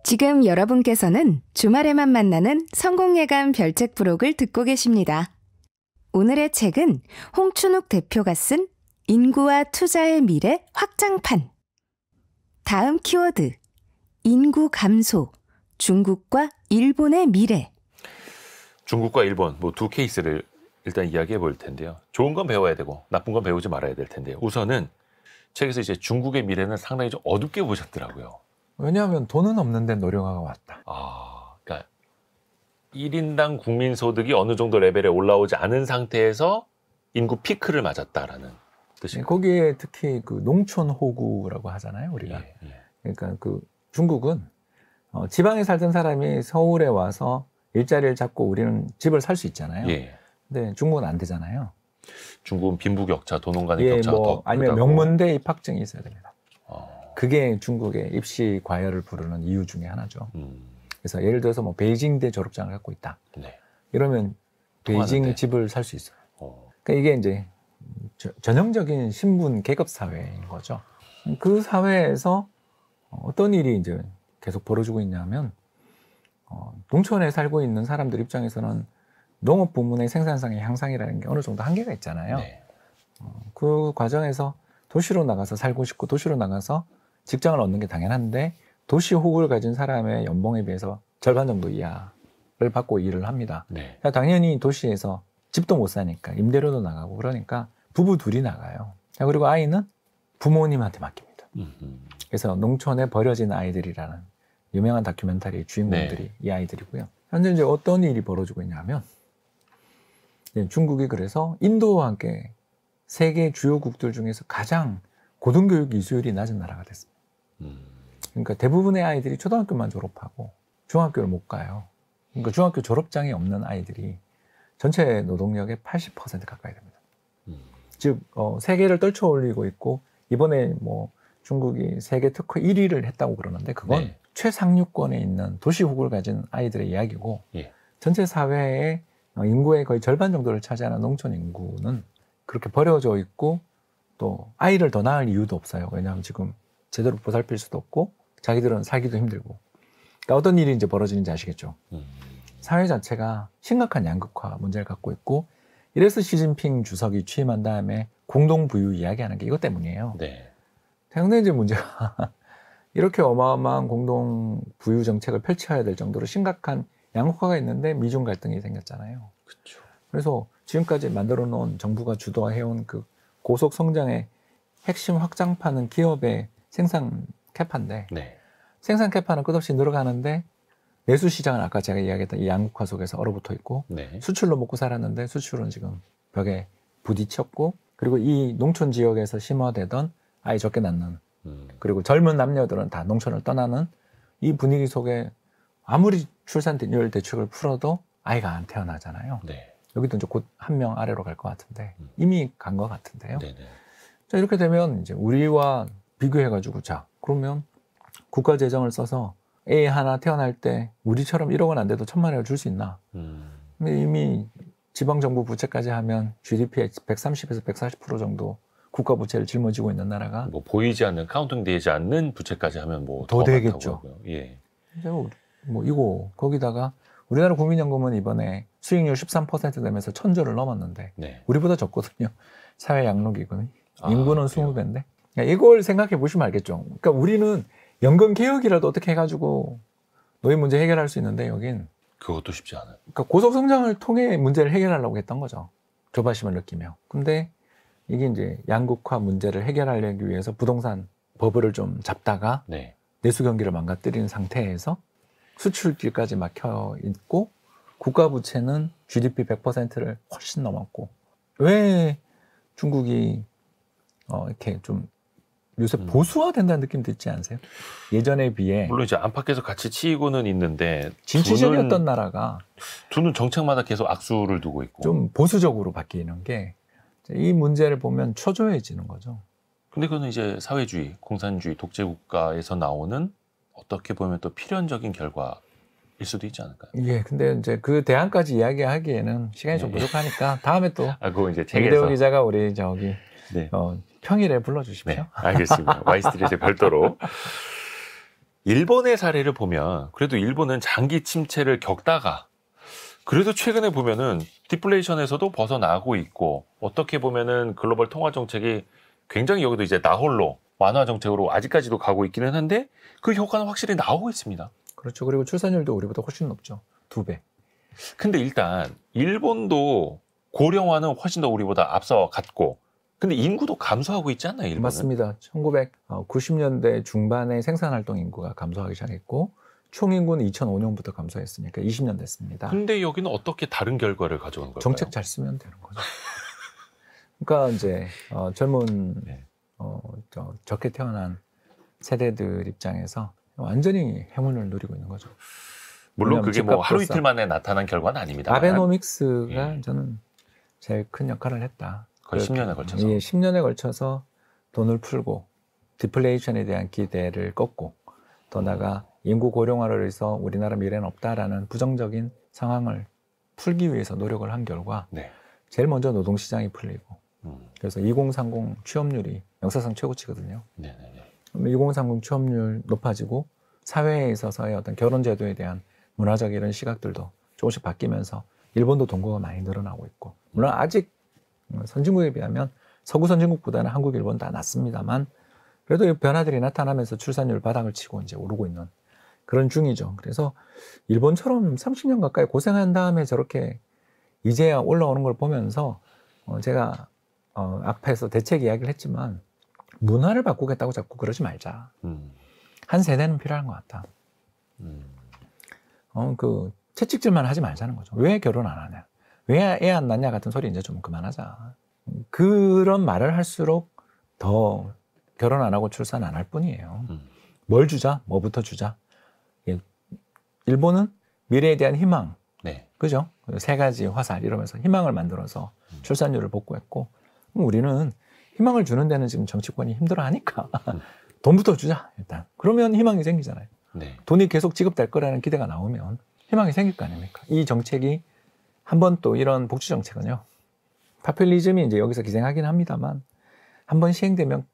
지금 여러분께서는 주말에만 만나는 성공예감 별책 부록을 듣고 계십니다. 오늘의 책은 홍춘욱 대표가 쓴 인구와 투자의 미래 확장판. 다음 키워드, 인구 감소, 중국과 일본의 미래. 중국과 일본 뭐 두 케이스를 일단 이야기해 볼 텐데요. 좋은 건 배워야 되고 나쁜 건 배우지 말아야 될 텐데요. 우선은 책에서 이제 중국의 미래는 상당히 좀 어둡게 보셨더라고요. 왜냐하면 돈은 없는데 노령화가 왔다. 그러니까 1인당 국민 소득이 어느 정도 레벨에 올라오지 않은 상태에서 인구 피크를 맞았다라는 뜻입니다. 거기에 특히 그 농촌 호구라고 하잖아요, 우리가. 그러니까 그 중국은 지방에 살던 사람이 서울에 와서 일자리를 잡고 우리는 집을 살 수 있잖아요. 근데 중국은 안 되잖아요. 중국은 빈부격차, 도농 간의 격차가 더 아니면 크다고. 명문대 입학증이 있어야 됩니다. 그게 중국의 입시 과열을 부르는 이유 중에 하나죠. 그래서 예를 들어서 뭐 베이징대 졸업장을 갖고 있다. 네. 이러면 베이징 통하는데. 집을 살 수 있어요. 그러니까 이게 이제 전형적인 신분 계급 사회인 거죠. 그 사회에서 어떤 일이 이제 계속 벌어지고 있냐면 농촌에 살고 있는 사람들 입장에서는 농업 부문의 생산성의 향상이라는 게 어느 정도 한계가 있잖아요. 네. 그 과정에서 도시로 나가서 살고 싶고 도시로 나가서 직장을 얻는 게 당연한데 도시 호국을 가진 사람의 연봉에 비해서 절반 정도 이하를 받고 일을 합니다. 네. 당연히 도시에서 집도 못 사니까 임대료도 나가고 그러니까 부부 둘이 나가요. 그리고 아이는 부모님한테 맡깁니다. 그래서 농촌에 버려진 아이들이라는 유명한 다큐멘터리의 주인공들이 네. 이 아이들이고요. 현재 이제 어떤 일이 벌어지고 있냐면 중국이 그래서 인도와 함께 세계 주요국들 중에서 가장 고등교육 이수율이 낮은 나라가 됐습니다. 그러니까 대부분의 아이들이 초등학교만 졸업하고 중학교를 못 가요. 그러니까 중학교 졸업장이 없는 아이들이 전체 노동력의 80% 가까이 됩니다. 즉 세계를 떨쳐올리고 있고 이번에 뭐 중국이 세계 특허 1위를 했다고 그러는데 그건 네. 최상류권에 있는 도시 호국을 가진 아이들의 이야기고 예. 전체 사회의 인구의 거의 절반 정도를 차지하는 농촌 인구는 그렇게 버려져 있고 또 아이를 더 낳을 이유도 없어요. 왜냐하면 지금 제대로 보살필 수도 없고 자기들은 살기도 힘들고. 그러니까 어떤 일이 이제 벌어지는지 아시겠죠? 사회 자체가 심각한 양극화 문제를 갖고 있고 이래서 시진핑 주석이 취임한 다음에 공동부유 이야기하는 게 이것 때문이에요. 네. 근데 이제 문제가 이렇게 어마어마한 공동부유 정책을 펼쳐야 될 정도로 심각한 양극화가 있는데 미중 갈등이 생겼잖아요. 그렇죠. 그래서 지금까지 만들어 놓은 정부가 주도해온 그 고속 성장의 핵심 확장판은 기업의 생산 캐파인데 네. 생산 캐파는 끝없이 늘어가는데 내수 시장은 아까 제가 이야기했던 이 양극화 속에서 얼어붙어 있고 네. 수출로 먹고 살았는데 수출은 지금 벽에 부딪혔고 그리고 이 농촌 지역에서 심화되던 아이 적게 낳는 그리고 젊은 남녀들은 다 농촌을 떠나는 이 분위기 속에 아무리 출산율 대책을 풀어도 아이가 안 태어나잖아요. 네. 여기도 이제 곧 한 명 아래로 갈 것 같은데 이미 간 것 같은데요. 네. 네. 자, 이렇게 되면 이제 우리와 비교해가지고 자 그러면 국가 재정을 써서 애 하나 태어날 때 우리처럼 1억 원 안 돼도 1,000만 원을 줄 수 있나? 근데 이미 지방정부 부채까지 하면 GDP의 130에서 140% 정도 국가 부채를 짊어지고 있는 나라가 뭐 보이지 않는 카운팅되지 않는 부채까지 하면 뭐 더 되겠죠. 많다고 하고요. 예. 이제 뭐 이거 거기다가 우리나라 국민연금은 이번에 수익률 13% 되면서 1,000조를 넘었는데 네. 우리보다 적거든요. 사회 양로기금이 아, 인구는 그래요? 20배인데 이걸 생각해 보시면 알겠죠. 그러니까 우리는 연금 개혁이라도 어떻게 해가지고 노인 문제 해결할 수 있는데 여긴 그것도 쉽지 않아요. 그러니까 고속 성장을 통해 문제를 해결하려고 했던 거죠. 조바심을 느끼며. 근데 이게 이제 양극화 문제를 해결하기 위해서 부동산 버블을 좀 잡다가 네. 내수 경기를 망가뜨리는 상태에서 수출길까지 막혀 있고 국가 부채는 GDP 100%를 훨씬 넘었고 왜 중국이 이렇게 좀 요새 보수화된다는 느낌 듣지 않으세요? 예전에 비해 물론 이제 안팎에서 같이 치이고는 있는데 진취적이었던 나라가 두는 정책마다 계속 악수를 두고 있고. 좀 보수적으로 바뀌는 게 이 문제를 보면 초조해지는 거죠. 근데 그거는 이제 사회주의, 공산주의, 독재 국가에서 나오는 어떻게 보면 또 필연적인 결과일 수도 있지 않을까요? 예, 근데 이제 그 대안까지 이야기하기에는 시간이 좀 부족하니까 다음에 또 그거 이제 장대호 책에서. 기자가 우리 저기 네. 평일에 불러주십시오. 네, 알겠습니다. 와이스트리트에 별도로. 일본의 사례를 보면 그래도 일본은 장기 침체를 겪다가 그래도 최근에 보면은 디플레이션에서도 벗어나고 있고 어떻게 보면은 글로벌 통화 정책이 굉장히 여기도 이제 나홀로 완화 정책으로 아직까지도 가고 있기는 한데 그 효과는 확실히 나오고 있습니다. 그렇죠. 그리고 출산율도 우리보다 훨씬 높죠. 2배. 근데 일단 일본도 고령화는 훨씬 더 우리보다 앞서 갔고 근데 인구도 감소하고 있지 않나요, 일본은? 맞습니다. 1990년대 중반에 생산활동 인구가 감소하기 시작했고 총인구는 2005년부터 감소했으니까 20년 됐습니다. 근데 여기는 어떻게 다른 결과를 가져오는 걸까요? 정책 잘 쓰면 되는 거죠. 그러니까 이제 젊은 네. 적게 태어난 세대들 입장에서 완전히 행운을 누리고 있는 거죠. 물론 그게 뭐 집값도 하루 싸. 이틀 만에 나타난 결과는 아닙니다. 아베노믹스가 저는 제일 큰 역할을 했다. 거의 10년에 걸쳐서. 예, 10년에 걸쳐서 돈을 풀고 디플레이션에 대한 기대를 꺾고 더 나아가 인구 고령화로 해서 우리나라 미래는 없다라는 부정적인 상황을 풀기 위해서 노력을 한 결과 네. 제일 먼저 노동시장이 풀리고 그래서 2030 취업률이 역사상 최고치거든요. 네네네. 2030 취업률 높아지고 사회에 있어서의 어떤 결혼 제도에 대한 문화적 이런 시각들도 조금씩 바뀌면서 일본도 동거가 많이 늘어나고 있고, 물론 아직 선진국에 비하면 서구 선진국보다는 한국, 일본 다 낮습니다만 그래도 이 변화들이 나타나면서 출산율 바닥을 치고 이제 오르고 있는 그런 중이죠. 그래서 일본처럼 30년 가까이 고생한 다음에 저렇게 이제야 올라오는 걸 보면서 제가 앞에서 대책 이야기를 했지만 문화를 바꾸겠다고 자꾸 그러지 말자. 한 세대는 필요한 것 같다. 그 채찍질만 하지 말자는 거죠. 왜 결혼 안 하냐? 왜 애 안 낳냐 같은 소리 이제 좀 그만하자. 그런 말을 할수록 더 결혼 안 하고 출산 안 할 뿐이에요. 뭘 주자? 뭐부터 주자? 일본은 미래에 대한 희망, 네. 그죠? 3가지 화살 이러면서 희망을 만들어서 출산율을 복구했고, 우리는 희망을 주는 데는 지금 정치권이 힘들어하니까 돈부터 주자 일단. 그러면 희망이 생기잖아요. 네. 돈이 계속 지급될 거라는 기대가 나오면 희망이 생길 거 아닙니까? 이 정책이 한번 또 이런 복지 정책은요, 파퓰리즘이 이제 여기서 기생하긴 합니다만 한번 시행되면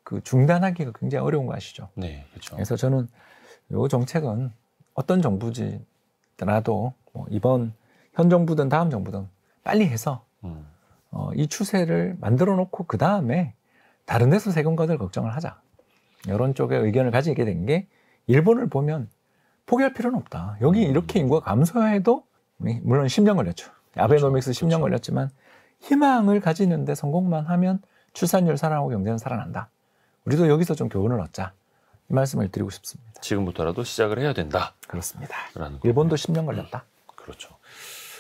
그 중단하기가 굉장히 어려운 거 아시죠? 네, 그렇죠. 그래서 저는 이 정책은 어떤 정부지라도 이번 현 정부든 다음 정부든 빨리 해서 이 추세를 만들어 놓고 그 다음에 다른 데서 세금 거둘 걱정을 하자. 이런 쪽의 의견을 가지게 된 게, 일본을 보면 포기할 필요는 없다. 여기 이렇게 인구가 감소해도, 물론 10년 걸렸죠. 아베노믹스 10년 걸렸지만 희망을 가지는데 성공만 하면 출산율 살아나고 경제는 살아난다. 우리도 여기서 좀 교훈을 얻자. 이 말씀을 드리고 싶습니다. 지금부터라도 시작을 해야 된다. 그렇습니다. 라는 일본도 10년 걸렸다. 그렇죠.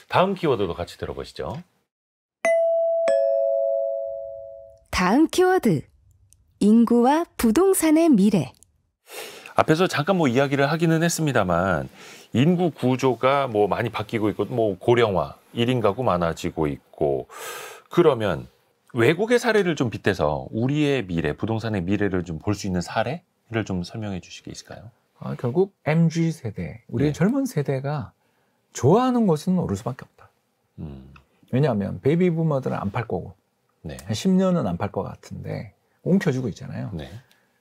다음 키워드도 같이 들어보시죠. 다음 키워드. 인구와 부동산의 미래. 앞에서 잠깐 이야기를 하기는 했습니다만, 인구 구조가 많이 바뀌고 있고, 고령화, 1인 가구 많아지고 있고, 그러면 외국의 사례를 좀 빗대서 우리의 미래, 부동산의 미래를 좀 볼 수 있는 사례를 좀 설명해 주시겠을까요? 결국 MG 세대, 우리의 젊은 세대가 좋아하는 곳은 오를 수밖에 없다. 왜냐하면 베이비 부머들은 안 팔 거고, 네. 한 10년은 안 팔 것 같은데 움켜쥐고 있잖아요. 네.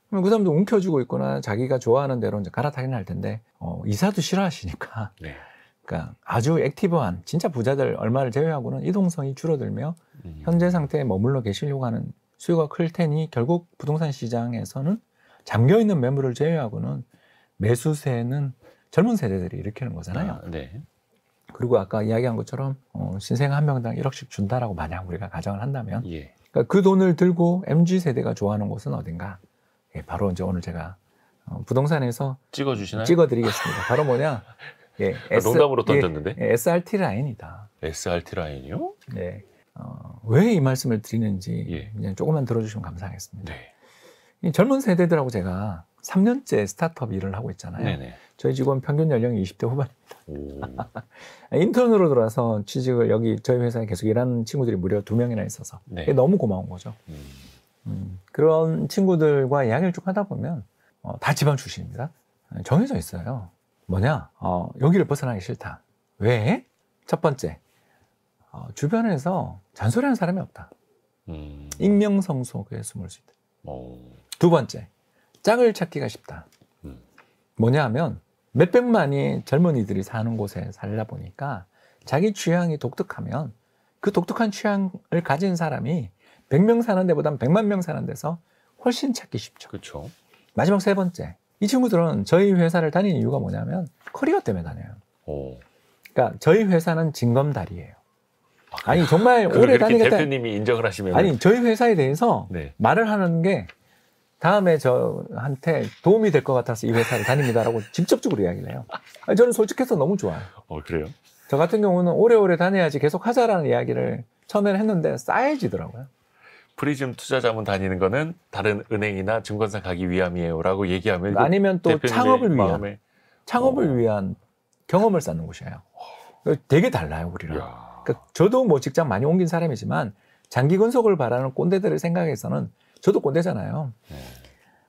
그럼 그 사람도 움켜쥐고 있거나 자기가 좋아하는 대로 이제 갈아타긴 할 텐데, 이사도 싫어하시니까. 네. 그러니까 아주 액티브한 진짜 부자들 얼마를 제외하고는 이동성이 줄어들며 현재 상태에 머물러 계시려고 하는 수요가 클 테니, 결국 부동산 시장에서는 잠겨있는 매물을 제외하고는 매수세는 젊은 세대들이 일으키는 거잖아요. 네. 그리고 아까 이야기한 것처럼 신생 한 명당 1억씩 준다라고 만약 우리가 가정을 한다면, 예. 그러니까 그 돈을 들고 MZ세대가 좋아하는 곳은 어딘가? 바로 이제 오늘 제가 부동산에서 찍어주시나요? 찍어드리겠습니다. 바로 뭐냐? 농담으로 던졌는데? SRT 라인이다. SRT 라인이요? 네. 왜 이 말씀을 드리는지 그냥 조금만 들어주시면 감사하겠습니다. 네. 이 젊은 세대들하고 제가 3년째 스타트업 일을 하고 있잖아요. 네네. 저희 직원 평균 연령이 20대 후반입니다. 오. 인턴으로 들어와서 취직을 여기 저희 회사에 계속 일하는 친구들이 무려 2명이나 있어서 네. 그게 너무 고마운 거죠. 그런 친구들과 이야기를 쭉 하다 보면 다 지방 출신입니다. 정해져 있어요. 뭐냐? 여기를 벗어나기 싫다. 왜? 첫 번째, 주변에서 잔소리하는 사람이 없다. 익명성속에 숨을 수 있다. 오. 두 번째, 짝을 찾기가 쉽다. 뭐냐 하면 몇백만이 젊은이들이 사는 곳에 살다 보니까 자기 취향이 독특하면 그 독특한 취향을 가진 사람이 100명 사는 데보단 100만 명 사는 데서 훨씬 찾기 쉽죠. 그렇죠. 마지막 세 번째, 이 친구들은 저희 회사를 다니는 이유가 뭐냐면 커리어 때문에 다녀요. 오. 그러니까 저희 회사는 징검다리예요. 아니 정말 오래 다니겠다. 대표님이 인정을 하시면 아니 저희 회사에 대해서 네. 말을 하는 게 다음에 저한테 도움이 될 것 같아서 이 회사를 다닙니다라고 직접적으로 이야기를 해요. 저는 솔직해서 너무 좋아요. 그래요? 저 같은 경우는 오래오래 다녀야지 계속 하자라는 이야기를 처음에는 했는데 싸해지더라고요. 프리즘 투자자문 다니는 거는 다른 은행이나 증권사 가기 위함이에요라고 얘기하면, 아니면 또 창업을 위한 마음에... 위한 경험을 쌓는 곳이에요. 되게 달라요, 우리랑. 이야. 그러니까 저도 직장 많이 옮긴 사람이지만 장기 근속을 바라는 꼰대들의 생각에서는 저도 꼰대잖아요.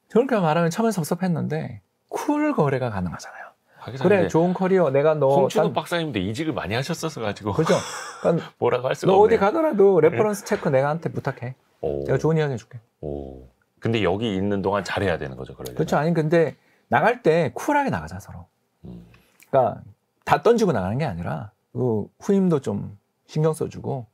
저렇게 말하면 처음엔 섭섭했는데 쿨 거래가 가능하잖아요. 그래 좋은 커리어 내가 너 홍춘호 박사님도 이직을 많이 하셨어서 가지고 그렇죠. 그러니까 뭐라고 할 수가 너 없네요. 어디 가더라도 레퍼런스 체크 내가한테 부탁해. 오. 내가 좋은 이야기 해줄게. 오. 근데 여기 있는 동안 잘해야 되는 거죠, 그러려면. 그렇죠. 아니 근데 나갈 때 쿨하게 나가자 서로. 그러니까 다 던지고 나가는 게 아니라 그 후임도 좀 신경 써주고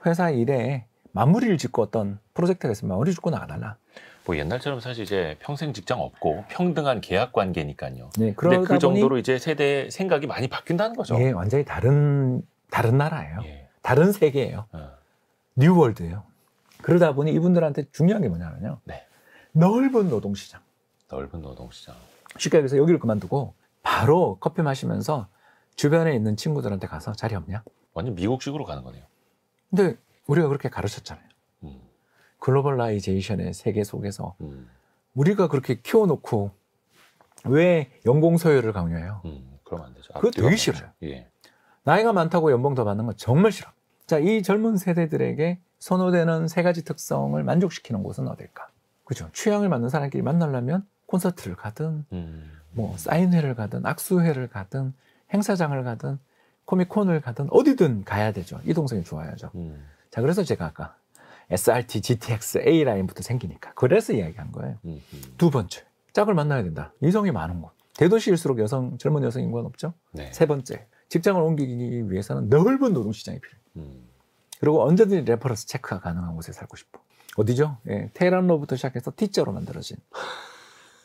회사 일에 마무리를 짓고 어떤 프로젝트가 있으면 마무리 짓고 나가달라. 뭐 옛날처럼 사실 이제 평생 직장 없고 평등한 계약 관계니까요. 네, 근데 그 정도로 이제 세대 생각이 많이 바뀐다는 거죠. 예, 완전히 다른 나라예요. 예. 다른 세계예요. 뉴월드예요. 그러다 보니 이분들한테 중요한 게 뭐냐면요. 네. 넓은 노동시장. 넓은 노동시장. 쉽게 얘기해서 여기를 그만두고 바로 커피 마시면서 주변에 있는 친구들한테 가서 자리 없냐? 완전 미국식으로 가는 거네요. 근데 우리가 그렇게 가르쳤잖아요. 글로벌라이제이션의 세계 속에서 우리가 그렇게 키워놓고 왜 연봉 서열을 강요해요? 그러면 안 되죠. 그거 되게 싫어요. 예. 나이가 많다고 연봉 더 받는 건 정말 싫어. 자, 이 젊은 세대들에게 선호되는 세 가지 특성을 만족시키는 곳은 어딜까? 그죠? 취향을 맞는 사람끼리 만나려면 콘서트를 가든, 뭐 사인회를 가든, 악수회를 가든, 행사장을 가든, 코미콘을 가든 어디든 가야 되죠. 이동성이 좋아야죠. 자, 그래서 제가 아까 SRT, GTX, A라인부터 생기니까 그래서 이야기한 거예요. 두 번째, 짝을 만나야 된다. 이성이 많은 곳. 대도시일수록 젊은 여성 인구가 높죠. 네. 세 번째, 직장을 옮기기 위해서는 넓은 노동시장이 필요해요. 그리고 언제든지 레퍼런스 체크가 가능한 곳에 살고 싶어. 어디죠? 예, 테헤란로부터 시작해서 T자로 만들어진.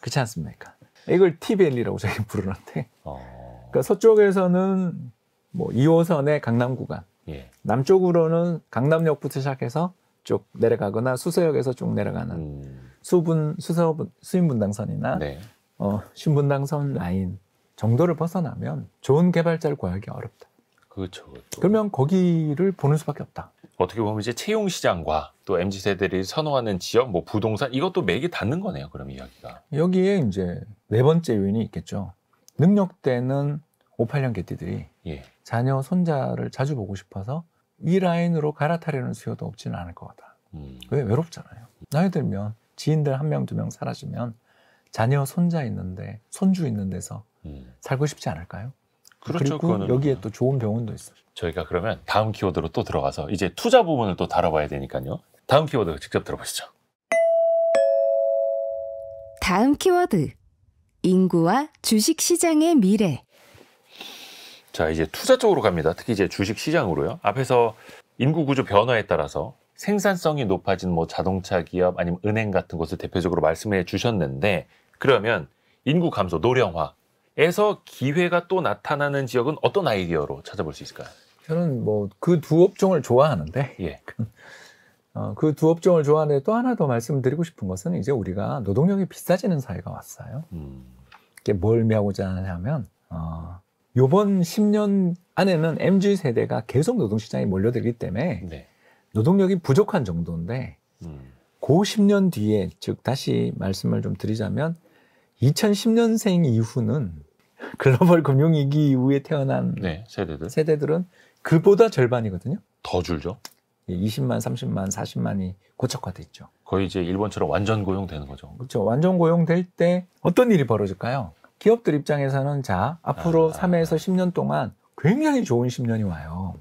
그렇지 않습니까? 이걸 T밸리라고 저희 부르는데 그러니까 서쪽에서는 뭐 2호선의 강남 구간, 예. 남쪽으로는 강남역부터 시작해서 쭉 내려가거나 수서역에서 쭉 내려가는 수인분당선이나 네. 신분당선 라인 정도를 벗어나면 좋은 개발자를 구하기 어렵다. 그렇죠. 그러면 거기를 보는 수밖에 없다. 어떻게 보면 이제 채용 시장과 또 MZ 세대들이 선호하는 지역, 뭐 부동산 이것도 맥이 닿는 거네요. 그럼 이야기가. 여기에 이제 네 번째 요인이 있겠죠. 능력되는 58년 개띠들이 예. 자녀, 손자를 자주 보고 싶어서 이 라인으로 갈아타려는 수요도 없지는 않을 것 같다. 왜? 외롭잖아요. 나이 들면 지인들 한 명, 두 명 사라지면 자녀, 손자 있는데, 손주 있는 데서 살고 싶지 않을까요? 그렇죠. 그리고 여기에 또 좋은 병원도 있어요. 저희가 그러면 다음 키워드로 또 들어가서 이제 투자 부분을 또 다뤄봐야 되니까요. 다음 키워드 직접 들어보시죠. 다음 키워드. 인구와 주식시장의 미래. 자, 이제 투자 쪽으로 갑니다. 특히 이제 주식 시장으로요. 앞에서 인구 구조 변화에 따라서 생산성이 높아진 뭐 자동차 기업 아니면 은행 같은 것을 대표적으로 말씀해 주셨는데, 그러면 인구 감소, 노령화에서 기회가 또 나타나는 지역은 어떤 아이디어로 찾아볼 수 있을까요? 저는 뭐 그 두 업종을 좋아하는데, 예. 그 두 업종을 좋아하는데 또 하나 더 말씀드리고 싶은 것은 이제 우리가 노동력이 비싸지는 사회가 왔어요. 이게 뭘 의미하고자 하냐면, 요번 10년 안에는 MZ 세대가 계속 노동시장에 몰려들기 때문에 네. 노동력이 부족한 정도인데, 그 10년 뒤에, 즉 다시 말씀을 좀 드리자면 2010년생 이후는 글로벌 금융위기 이후에 태어난 네, 세대들은 그보다 절반이거든요. 더 줄죠. 20만, 30만, 40만이 고착화돼 있죠. 거의 이제 일본처럼 완전 고용되는 거죠. 그렇죠. 완전 고용될 때 어떤 일이 벌어질까요? 기업들 입장에서는 자, 앞으로 3에서 10년 동안 굉장히 좋은 10년이 와요.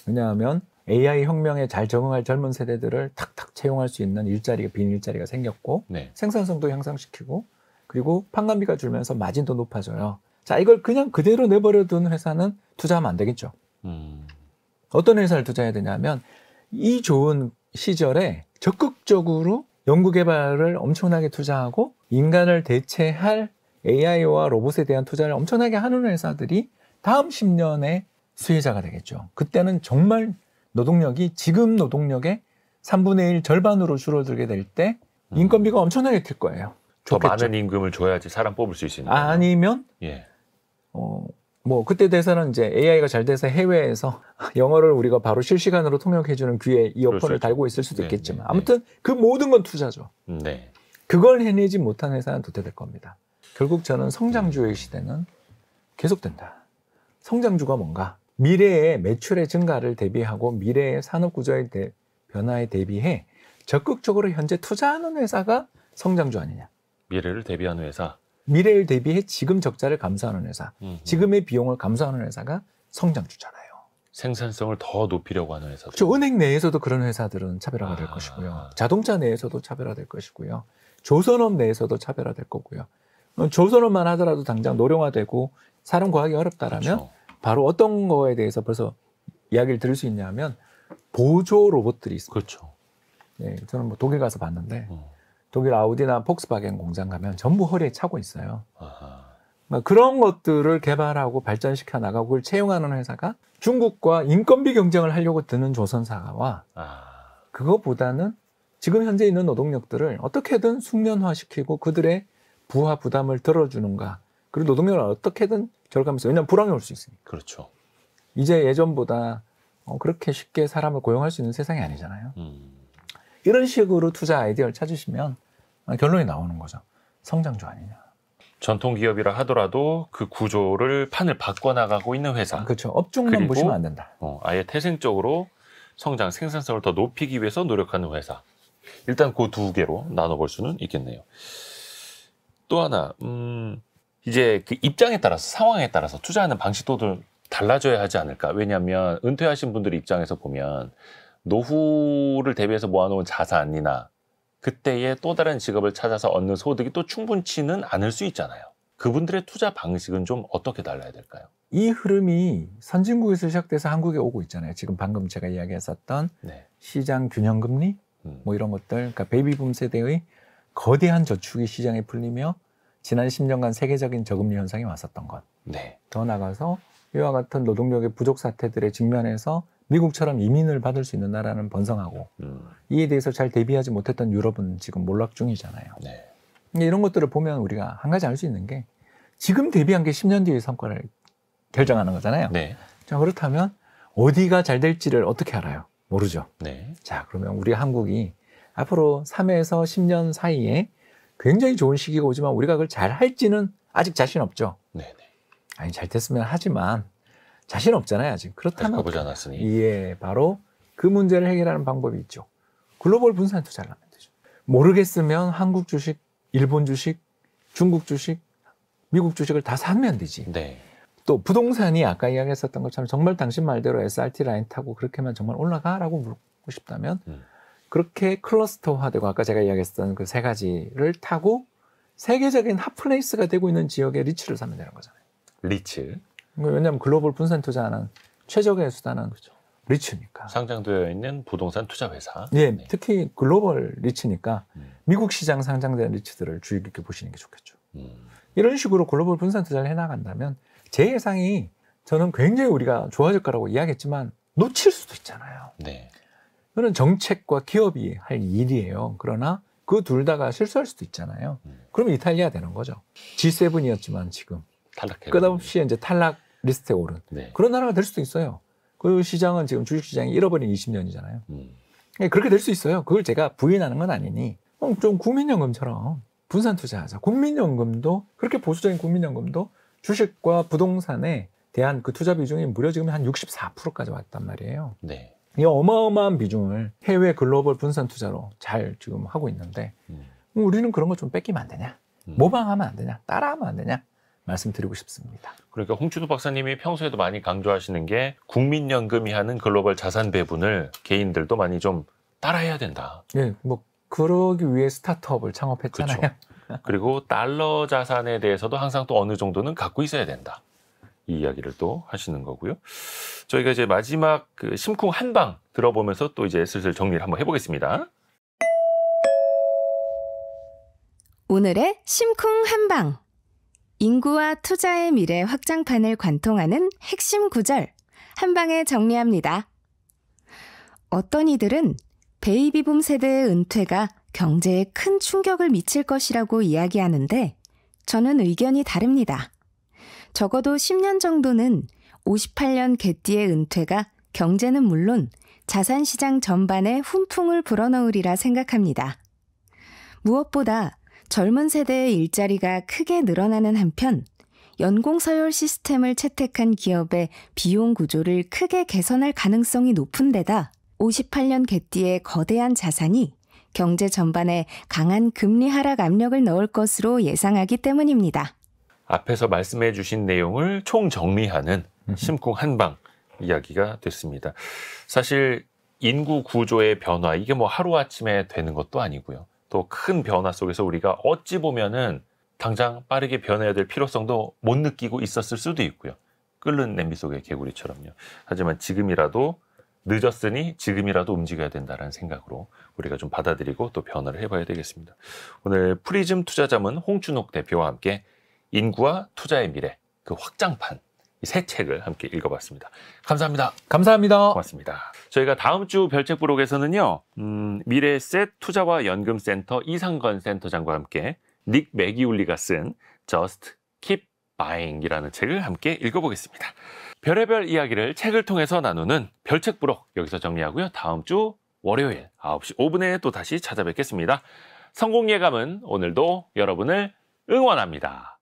왜냐하면 AI 혁명에 잘 적응할 젊은 세대들을 탁탁 채용할 수 있는 일자리가, 빈 일자리가 생겼고, 네. 생산성도 향상시키고, 그리고 판관비가 줄면서 마진도 높아져요. 자, 이걸 그냥 그대로 내버려 둔 회사는 투자하면 안 되겠죠. 어떤 회사를 투자해야 되냐면, 이 좋은 시절에 적극적으로 연구개발을 엄청나게 투자하고 인간을 대체할 AI와 로봇에 대한 투자를 엄청나게 하는 회사들이 다음 10년의 수혜자가 되겠죠. 그때는 정말 노동력이 지금 노동력의 3분의 1 절반으로 줄어들게 될 때 인건비가 엄청나게 뛸 거예요. 더 좋겠죠. 많은 임금을 줘야지 사람 뽑을 수 있으니까. 아니면 예. 뭐 그때 돼서는 이제 AI가 잘 돼서 해외에서 영어를 우리가 바로 실시간으로 통역해주는 귀에 이어폰을 달고 있을 수도 있겠지만 아무튼 그 모든 건 투자죠. 네. 그걸 해내지 못한 회사는 도태될 겁니다. 결국 저는 성장주의 시대는 계속된다. 성장주가 뭔가? 미래의 매출의 증가를 대비하고 미래의 산업구조의 변화에 대비해 적극적으로 현재 투자하는 회사가 성장주 아니냐. 미래를 대비하는 회사. 미래를 대비해 지금 적자를 감소하는 회사, 지금의 비용을 감소하는 회사가 성장주잖아요. 생산성을 더 높이려고 하는 회사들. 그렇죠. 은행 내에서도 그런 회사들은 차별화가 될 것이고요. 자동차 내에서도 차별화될 것이고요. 조선업 내에서도 차별화될 거고요. 조선업만 하더라도 당장 노령화되고 사람 구하기 어렵다라면 그렇죠. 바로 어떤 거에 대해서 벌써 이야기를 들을 수 있냐면 보조 로봇들이 있습니다. 그렇죠. 네, 저는 뭐 독일 가서 봤는데 독일 아우디나 폭스바겐 공장 가면 전부 허리에 차고 있어요. 아하. 그런 것들을 개발하고 발전시켜 나가고 그걸 채용하는 회사가 중국과 인건비 경쟁을 하려고 드는 조선사와 그거보다는 지금 현재 있는 노동력들을 어떻게든 숙련화시키고 그들의 부하 부담을 덜어주는가, 그리고 노동력을 어떻게든 절감해서, 왜냐하면 불황이 올 수 있으니까. 그렇죠. 이제 예전보다 그렇게 쉽게 사람을 고용할 수 있는 세상이 아니잖아요. 이런 식으로 투자 아이디어를 찾으시면 결론이 나오는 거죠. 성장주 아니냐. 전통 기업이라 하더라도 그 구조를 판을 바꿔나가고 있는 회사. 그렇죠. 업종만 그리고 보시면 안 된다. 아예 태생적으로 성장, 생산성을 더 높이기 위해서 노력하는 회사. 일단 그 두 개로 나눠볼 수는 있겠네요. 또 하나, 이제 그 입장에 따라서, 상황에 따라서 투자하는 방식도 좀 달라져야 하지 않을까. 왜냐하면 은퇴하신 분들 입장에서 보면 노후를 대비해서 모아놓은 자산이나 그때의 또 다른 직업을 찾아서 얻는 소득이 또 충분치는 않을 수 있잖아요. 그분들의 투자 방식은 좀 어떻게 달라야 될까요? 이 흐름이 선진국에서 시작돼서 한국에 오고 있잖아요. 지금 방금 제가 이야기했었던 네. 시장 균형금리 뭐 이런 것들, 그러니까 베이비붐 세대의 거대한 저축이 시장에 풀리며 지난 10년간 세계적인 저금리 현상이 왔었던 것. 네. 더 나가서 이와 같은 노동력의 부족 사태들에 직면해서 미국처럼 이민을 받을 수 있는 나라는 번성하고 이에 대해서 잘 대비하지 못했던 유럽은 지금 몰락 중이잖아요. 네. 이런 것들을 보면 우리가 한 가지 알 수 있는 게 지금 대비한 게 10년 뒤의 성과를 결정하는 거잖아요. 네. 자, 그렇다면 어디가 잘 될지를 어떻게 알아요? 모르죠. 네. 자, 그러면 우리 한국이 앞으로 3에서 10년 사이에 굉장히 좋은 시기가 오지만 우리가 그걸 잘 할지는 아직 자신 없죠. 네. 아니, 잘 됐으면 하지만 자신 없잖아요, 아직. 그렇다면 가보지 않았으니. 예, 바로 그 문제를 해결하는 방법이 있죠. 글로벌 분산 투자를 하면 되죠. 모르겠으면 한국 주식, 일본 주식, 중국 주식, 미국 주식을 다 사면 되지. 네. 또 부동산이 아까 이야기했었던 것처럼 정말 당신 말대로 SRT 라인 타고 그렇게만 정말 올라가라고 물고 싶다면 그렇게 클러스터화되고 아까 제가 이야기했던 그 세 가지를 타고 세계적인 핫플레이스가 되고 있는 지역의 리츠를 사면 되는 거잖아요. 리츠. 왜냐하면 글로벌 분산 투자하는 최적의 수단은 그렇죠. 리츠니까. 상장되어 있는 부동산 투자 회사. 예, 네. 특히 글로벌 리츠니까 미국 시장 상장된 리츠들을 주의 깊게 보시는 게 좋겠죠. 이런 식으로 글로벌 분산 투자를 해나간다면 제 예상이 저는 굉장히 우리가 좋아질 거라고 이야기했지만 놓칠 수도 있잖아요. 네. 그런 정책과 기업이 할 일이에요. 그러나 그 둘 다가 실수할 수도 있잖아요. 그럼 이탈리아 되는 거죠. G7이었지만 지금 탈락해. 끝없이 이제 탈락 리스트에 오른 네. 그런 나라가 될 수도 있어요. 그 시장은 지금 주식시장이 잃어버린 20년이잖아요. 그렇게 될 수 있어요. 그걸 제가 부인하는 건 아니니 좀 국민연금처럼 분산 투자하자. 국민연금도 그렇게 보수적인 국민연금도 주식과 부동산에 대한 그 투자 비중이 무려 지금 한 64%까지 왔단 말이에요. 네. 이 어마어마한 비중을 해외 글로벌 분산 투자로 잘 지금 하고 있는데 우리는 그런 거 좀 뺏기면 안 되냐? 모방하면 안 되냐? 따라하면 안 되냐? 말씀드리고 싶습니다. 그러니까 홍준호 박사님이 평소에도 많이 강조하시는 게 국민연금이 하는 글로벌 자산 배분을 개인들도 많이 좀 따라해야 된다. 예, 뭐 그러기 위해 스타트업을 창업했잖아요. 그렇죠. 그리고 달러 자산에 대해서도 항상 또 어느 정도는 갖고 있어야 된다. 이 이야기를 또 하시는 거고요. 저희가 이제 마지막 그 심쿵 한방 들어보면서 또 이제 슬슬 정리를 한번 해보겠습니다. 오늘의 심쿵 한방. 인구와 투자의 미래 확장판을 관통하는 핵심 구절, 한방에 정리합니다. 어떤 이들은 베이비붐 세대의 은퇴가 경제에 큰 충격을 미칠 것이라고 이야기하는데 저는 의견이 다릅니다. 적어도 10년 정도는 58년 개띠의 은퇴가 경제는 물론 자산시장 전반에 훈풍을 불어넣으리라 생각합니다. 무엇보다 젊은 세대의 일자리가 크게 늘어나는 한편 연공서열 시스템을 채택한 기업의 비용 구조를 크게 개선할 가능성이 높은 데다 58년 개띠의 거대한 자산이 경제 전반에 강한 금리 하락 압력을 넣을 것으로 예상하기 때문입니다. 앞에서 말씀해 주신 내용을 총정리하는 심쿵 한방 이야기가 됐습니다. 사실 인구 구조의 변화, 이게 뭐 하루아침에 되는 것도 아니고요. 또 큰 변화 속에서 우리가 어찌 보면은 당장 빠르게 변해야 될 필요성도 못 느끼고 있었을 수도 있고요. 끓는 냄비 속의 개구리처럼요. 하지만 지금이라도 늦었으니 지금이라도 움직여야 된다는 생각으로 우리가 좀 받아들이고 또 변화를 해봐야 되겠습니다. 오늘 프리즘 투자자문 홍춘옥 대표와 함께 인구와 투자의 미래, 그 확장판, 이 새 책을 함께 읽어봤습니다. 감사합니다. 감사합니다. 고맙습니다. 저희가 다음 주 별책 부록에서는요, 미래셋 투자와 연금센터 이상건 센터장과 함께 닉 매기울리가 쓴 Just Keep Buying이라는 책을 함께 읽어보겠습니다. 별의별 이야기를 책을 통해서 나누는 별책 부록 여기서 정리하고요. 다음 주 월요일 9시 5분에 또 다시 찾아뵙겠습니다. 성공 예감은 오늘도 여러분을 응원합니다.